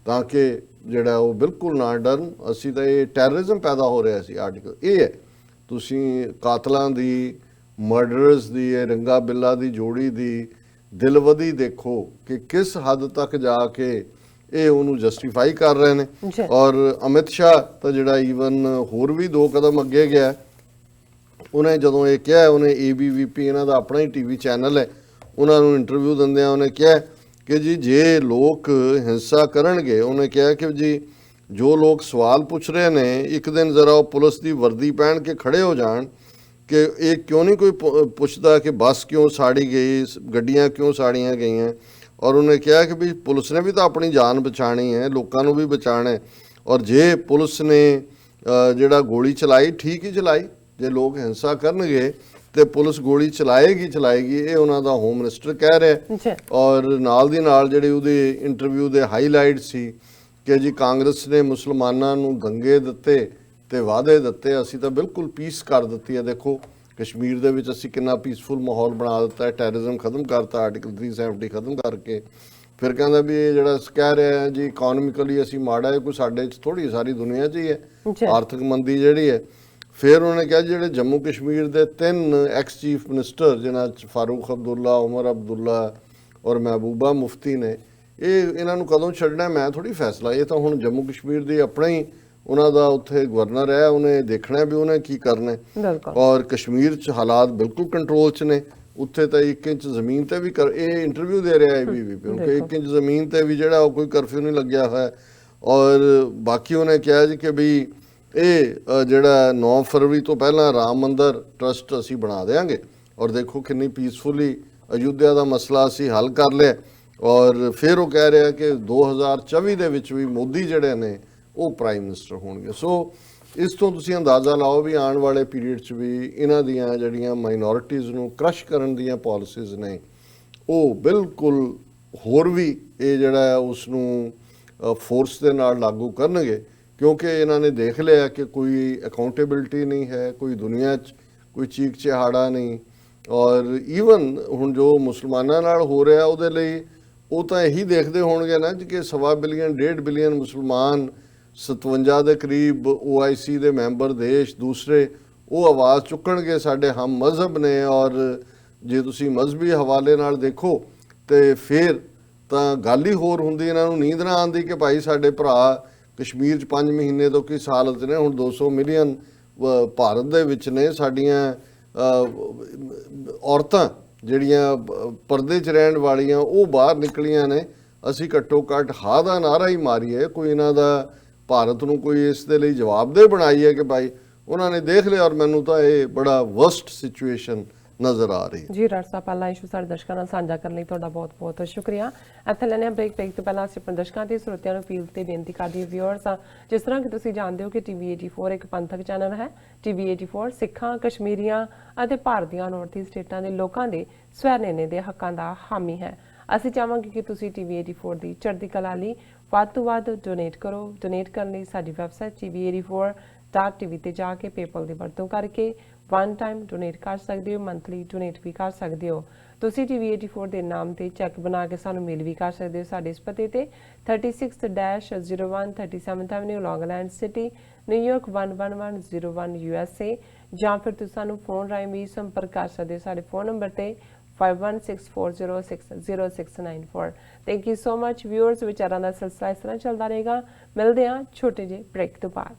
ਤਾਂ ਕਿ ਜਿਹੜਾ ਉਹ ਬਿਲਕੁਲ ਨਾ ਡਰਨ। ਅਸੀਂ ਤਾਂ ਇਹ ਟੈਰਰਿਜ਼ਮ ਪੈਦਾ ਹੋ ਰਿਹਾ ਸੀ ਆਰਟੀਕਲ ਇਹ ਹੈ। ਤੁਸੀਂ ਕਾਤਲਾਂ ਦੀ, ਮਰਡਰਰਸ ਦੀ, ਇਹ ਰੰਗਾ ਬਿੱਲਾ ਦੀ ਜੋੜੀ ਦੀ ਦਿਲਵਦੀ ਦੇਖੋ ਕਿ ਕਿਸ ਹੱਦ ਤੱਕ ਜਾ ਕੇ ਇਹ ਉਹਨੂੰ ਜਸਟੀਫਾਈ ਕਰ ਰਹੇ ਨੇ। ਔਰ ਅਮਿਤ ਸ਼ਾਹ ਤਾਂ ਜਿਹੜਾ ਈਵਨ ਹੋਰ ਵੀ 2 ਕਦਮ ਅੱਗੇ ਗਿਆ, ਉਹਨੇ ਜਦੋਂ ਇਹ ਕਿਹਾ, ਉਹਨੇ ABVP ਇਹਨਾਂ ਦਾ ਆਪਣਾ ਹੀ TV ਚੈਨਲ ਹੈ, ਉਹਨਾਂ ਨੂੰ ਇੰਟਰਵਿਊ ਦਿੰਦਿਆਂ ਉਹਨੇ ਕਿਹਾ ਕਿ ਜੀ ਜੇ ਲੋਕ ਹਿੰਸਾ ਕਰਨਗੇ, ਉਹਨੇ ਕਿਹਾ ਕਿ ਜੀ ਜੋ ਲੋਕ ਸਵਾਲ ਪੁੱਛ ਰਹੇ ਨੇ ਇੱਕ ਦਿਨ ਜ਼ਰਾ ਉਹ ਪੁਲਿਸ ਦੀ ਵਰਦੀ ਪਹਿਨ ਕੇ ਖੜੇ ਹੋ ਜਾਣ ਕਿ ਇਹ ਕਿਉਂ ਨਹੀਂ ਕੋਈ ਪੁੱਛਦਾ ਕਿ ਬੱਸ ਕਿਉਂ ਸਾੜੀ ਗਈ, ਗੱਡੀਆਂ ਕਿਉਂ ਸਾੜੀਆਂ ਗਈਆਂ। ਔਰ ਉਹਨੇ ਕਿਹਾ ਕਿ ਵੀ ਪੁਲਿਸ ਨੇ ਵੀ ਤਾਂ ਆਪਣੀ ਜਾਨ ਬਚਾਣੀ ਹੈ, ਲੋਕਾਂ ਨੂੰ ਵੀ ਬਚਾਉਣਾ ਹੈ, ਔਰ ਜੇ ਪੁਲਿਸ ਨੇ ਜਿਹੜਾ ਗੋਲੀ ਚਲਾਈ ਠੀਕ ਹੀ ਚਲਾਈ, ਜੇ ਲੋਕ ਹਿੰਸਾ ਕਰਨਗੇ ਤੇ ਪੁਲਿਸ ਗੋਲੀ ਚਲਾਏਗੀ ਇਹ ਉਹਨਾਂ ਦਾ ਹੋਮ ਮਿਨਿਸਟਰ ਕਹਿ ਰਿਹਾ। ਔਰ ਨਾਲ ਦੀ ਨਾਲ ਜਿਹੜੀ ਉਹਦੇ ਇੰਟਰਵਿਊ ਦੇ ਹਾਈਲਾਈਟ ਸੀ ਕਿ ਜੀ ਕਾਂਗਰਸ ਨੇ ਮੁਸਲਮਾਨਾਂ ਨੂੰ ਦੰਗੇ ਦਿੱਤੇ ਤੇ ਵਾਅਦੇ ਦਿੱਤੇ, ਅਸੀਂ ਤਾਂ ਬਿਲਕੁਲ ਪੀਸ ਕਰ ਦਿੱਤੀ ਹੈ। ਦੇਖੋ ਕਸ਼ਮੀਰ ਦੇ ਵਿੱਚ ਅਸੀਂ ਕਿੰਨਾ ਪੀਸਫੁਲ ਮਾਹੌਲ ਬਣਾ ਦਿੱਤਾ ਹੈ, ਟੈਰਰਿਜ਼ਮ ਖਤਮ ਕਰਤਾ, ਆਰਟੀਕਲ 370 ਖਤਮ ਕਰਕੇ। ਫਿਰ ਕਹਿੰਦਾ ਵੀ ਇਹ ਜਿਹੜਾ ਕਹਿ ਰਿਹਾ ਜੀ ਇਕਨੋਮਿਕਲੀ ਅਸੀਂ ਮਾੜਾ ਹੈ, ਕੋਈ ਸਾਡੇ 'ਚ ਥੋੜ੍ਹੀ, ਸਾਰੀ ਦੁਨੀਆ 'ਚ ਹੀ ਹੈ ਆਰਥਿਕ ਮੰਦੀ ਜਿਹੜੀ ਹੈ। ਫਿਰ ਉਹਨੇ ਕਿਹਾ ਜਿਹੜੇ ਜੰਮੂ ਕਸ਼ਮੀਰ ਦੇ 3 ਐਕਸ ਚੀਫ ਮਿਨਿਸਟਰ ਜਿਨ੍ਹਾਂ 'ਚ ਫਾਰੂਕ ਅਬਦੁੱਲਾ, ਉਮਰ ਅਬਦੁੱਲਾ ਔਰ ਮਹਿਬੂਬਾ ਮੁਫਤੀ ਨੇ, ਇਹਨਾਂ ਨੂੰ ਕਦੋਂ ਛੱਡਣਾ ਮੈਂ ਥੋੜ੍ਹੀ ਫੈਸਲਾ, ਇਹ ਤਾਂ ਹੁਣ ਜੰਮੂ ਕਸ਼ਮੀਰ ਦੀ ਆਪਣਾ ਹੀ ਉਹਨਾਂ ਦਾ ਉੱਥੇ ਗਵਰਨਰ ਹੈ, ਉਹਨੇ ਦੇਖਣਾ ਵੀ ਉਹਨੇ ਕੀ ਕਰਨਾ। ਔਰ ਕਸ਼ਮੀਰ 'ਚ ਹਾਲਾਤ ਬਿਲਕੁਲ ਕੰਟਰੋਲ 'ਚ ਨੇ, ਉੱਥੇ ਤਾਂ 1 ਇੰਚ ਜ਼ਮੀਨ ਤੇ ਵੀ ਇਹ ਇੰਟਰਵਿਊ ਦੇ ਰਿਹਾ ABP ਕਿਉਂਕਿ 1 ਇੰਚ ਜ਼ਮੀਨ ਤੇ ਵੀ ਜਿਹੜਾ ਉਹ ਕੋਈ ਕਰਫਿਊ ਨਹੀਂ ਲੱਗਿਆ ਹੋਇਆ। ਔਰ ਬਾਕੀ ਉਹਨੇ ਕਿਹਾ ਜੀ ਕਿ ਵੀ ਇਹ ਜਿਹੜਾ 9 ਫਰਵਰੀ ਤੋਂ ਪਹਿਲਾਂ ਰਾਮ ਮੰਦਰ ਟਰਸਟ ਅਸੀਂ ਬਣਾ ਦੇਵਾਂਗੇ। ਔਰ ਦੇਖੋ ਕਿੰਨੀ ਪੀਸਫੁਲੀ ਅਯੁੱਧਿਆ ਦਾ ਮਸਲਾ ਅਸੀਂ ਹੱਲ ਕਰ ਲਿਆ। ਔਰ ਫਿਰ ਉਹ ਕਹਿ ਰਿਹਾ ਕਿ 2024 ਦੇ ਵਿੱਚ ਵੀ ਮੋਦੀ ਜਿਹੜੇ ਨੇ ਉਹ ਪ੍ਰਾਈਮ ਮਿਨਿਸਟਰ ਹੋਣਗੇ। ਸੋ ਇਸ ਤੋਂ ਤੁਸੀਂ ਅੰਦਾਜ਼ਾ ਲਾਓ ਵੀ ਆਉਣ ਵਾਲੇ ਪੀਰੀਅਡ 'ਚ ਵੀ ਇਹਨਾਂ ਦੀਆਂ ਜਿਹੜੀਆਂ ਮਾਈਨੋਰਿਟੀਜ਼ ਨੂੰ ਕ੍ਰਸ਼ ਕਰਨ ਦੀਆਂ ਪਾਲਿਸੀਜ਼ ਨੇ ਉਹ ਬਿਲਕੁਲ ਹੋਰ ਵੀ ਇਹ ਜਿਹੜਾ ਹੈ ਉਸ ਨੂੰ ਫੋਰਸ ਦੇ ਨਾਲ ਲਾਗੂ ਕਰਨਗੇ, ਕਿਉਂਕਿ ਇਹਨਾਂ ਨੇ ਦੇਖ ਲਿਆ ਕਿ ਕੋਈ ਅਕਾਊਂਟੇਬਿਲਟੀ ਨਹੀਂ ਹੈ, ਕੋਈ ਦੁਨੀਆ 'ਚ ਕੋਈ ਚੀਕ ਚਿਹਾੜਾ ਨਹੀਂ। ਔਰ ਈਵਨ ਹੁਣ ਜੋ ਮੁਸਲਮਾਨਾਂ ਨਾਲ ਹੋ ਰਿਹਾ ਉਹਦੇ ਲਈ ਉਹ ਤਾਂ ਇਹੀ ਦੇਖਦੇ ਹੋਣਗੇ ਨਾ ਕਿ 1.25 ਬਿਲੀਅਨ 1.5 ਬਿਲੀਅਨ ਮੁਸਲਮਾਨ 57 ਦੇ ਕਰੀਬ OIC ਦੇ ਮੈਂਬਰ ਦੇਸ਼ ਦੂਸਰੇ ਉਹ ਆਵਾਜ਼ ਚੁੱਕਣਗੇ ਸਾਡੇ ਹਮ ਮਜ਼ਹਬ ਨੇ। ਔਰ ਜੇ ਤੁਸੀਂ ਮਜ਼ਹਬੀ ਹਵਾਲੇ ਨਾਲ ਦੇਖੋ ਤੇ ਫਿਰ ਤਾਂ ਗੱਲ ਹੀ ਹੋਰ ਹੁੰਦੀ, ਇਹਨਾਂ ਨੂੰ ਨੀਂਦ ਨਾ ਆਉਂਦੀ ਕਿ ਭਾਈ ਸਾਡੇ ਭਰਾ ਕਸ਼ਮੀਰ 'ਚ 5 ਮਹੀਨੇ ਤੋਂ ਕਿਸ ਹਾਲਤ ਨੇ। ਹੁਣ 200 ਮਿਲੀਅਨ ਭਾਰਤ ਦੇ ਵਿੱਚ ਨੇ, ਸਾਡੀਆਂ ਔਰਤਾਂ ਜਿਹੜੀਆਂ ਪਰਦੇ 'ਚ ਰਹਿਣ ਵਾਲੀਆਂ ਉਹ ਬਾਹਰ ਨਿਕਲੀਆਂ ਨੇ। ਅਸੀਂ ਘੱਟੋ ਘੱਟ ਹਾਂ ਦਾ ਨਾਰਾ ਹੀ ਮਾਰੀਏ, ਕੋਈ ਇਹਨਾਂ ਦਾ ਭਾਰਤ ਨੂੰ ਕੋਈ ਇਸ ਦੇ ਲਈ ਜਵਾਬਦੇਹ ਬਣਾਈ ਹੈ ਕਿ ਭਾਈ ਉਹਨਾਂ ਨੇ ਦੇਖ ਲਿਆ। ਔਰ ਮੈਨੂੰ ਤਾਂ ਇਹ ਬੜਾ ਵਰਸਟ ਸਿਚੁਏਸ਼ਨ ਨਜ਼ਰ ਆ ਰਹੀ ਜੀ। ਡਾਕਟਰ ਸਾਹਿਬ ਪਹਿਲਾ ਇਸ਼ੂ ਸਾਡੇ ਦਰਸ਼ਕਾਂ ਨਾਲ ਸਾਂਝਾ ਕਰਨ ਲਈ ਤੁਹਾਡਾ ਬਹੁਤ ਬਹੁਤ ਸ਼ੁਕਰੀਆ। ਇੱਥੇ ਲੈਣੇ ਬ੍ਰੇਕ ਤੋਂ ਪਹਿਲਾਂ ਅਸੀਂ ਆਪਣੇ ਦਰਸ਼ਕਾਂ ਤੇ ਸਰੋਤਿਆਂ ਨੂੰ ਅਪੀਲ ਤੇ ਬੇਨਤੀ ਕਰਦੇ ਹਾਂ ਵਿਊਅਰਸ, ਜਿਸ ਤਰ੍ਹਾਂ ਕਿ ਤੁਸੀਂ ਜਾਣਦੇ ਹੋ ਕਿ TV 84 ਇੱਕ ਪੰਥਕ ਚੈਨਲ ਹੈ। TV 84 ਸਿੱਖਾਂ, ਕਸ਼ਮੀਰੀਆਂ ਅਤੇ ਭਾਰਤ ਦੀਆਂ ਨੌਰਥ ਈਸਟ ਸਟੇਟਾਂ ਦੇ ਲੋਕਾਂ ਦੇ ਸਵੈ-ਨਿਰਣੇ ਦੇ ਹੱਕਾਂ ਦਾ ਹਾਮੀ ਹੈ। ਅਸੀਂ ਚਾਹਾਂਗੇ ਕਿ ਤੁਸੀਂ TV 84 ਦੀ ਚੜ੍ਹਦੀ ਕਲਾ ਲਈ ਵੱਧ ਤੋਂ ਵੱਧ ਡੋਨੇਟ ਕਰੋ। ਡੋਨੇਟ ਕਰਨ ਲਈ ਸਾਡੀ ਵੈਬਸਾਈਟ TV84.tv ਤੇ ਜਾ ਕੇ ਪੇਪਲ ਦੀ ਵਰਤੋਂ ਕਰਕੇ ਵਨ ਟਾਈਮ ਡੋਨੇਟ ਕਰ ਸਕਦੇ ਹੋ, ਮੰਥਲੀ ਡੋਨੇਟ ਵੀ ਕਰ ਸਕਦੇ ਹੋ। ਤੁਸੀਂ TV 84 ਦੇ ਨਾਮ ਤੇ ਚੈੱਕ ਬਣਾ ਕੇ ਸਾਨੂੰ ਮੇਲ ਵੀ ਕਰ ਸਕਦੇ ਹੋ ਸਾਡੇ ਇਸ ਪਤੇ ਤੇ 36-01 37th avenue Long Island city, New York 11101 USA, ਜਾਂ ਫਿਰ ਤੁਸੀਂ ਸਾਨੂੰ ਫੋਨ ਰਾਹੀਂ ਵੀ ਸੰਪਰਕ ਕਰ ਸਕਦੇ ਹੋ ਸਾਡੇ ਫੋਨ ਨੰਬਰ ਤੇ 5164060694। Thank you so much viewers. ਵਿਚਾਰਾਂ ਦਾ ਸਿਲਸਿਲਾ ਇਸ ਤਰ੍ਹਾਂ ਚੱਲਦਾ ਰਹੇਗਾ। ਮਿਲਦੇ ਹਾਂ ਛੋਟੇ ਜਿਹੇ ਬ੍ਰੇਕ ਤੋਂ ਬਾਅਦ।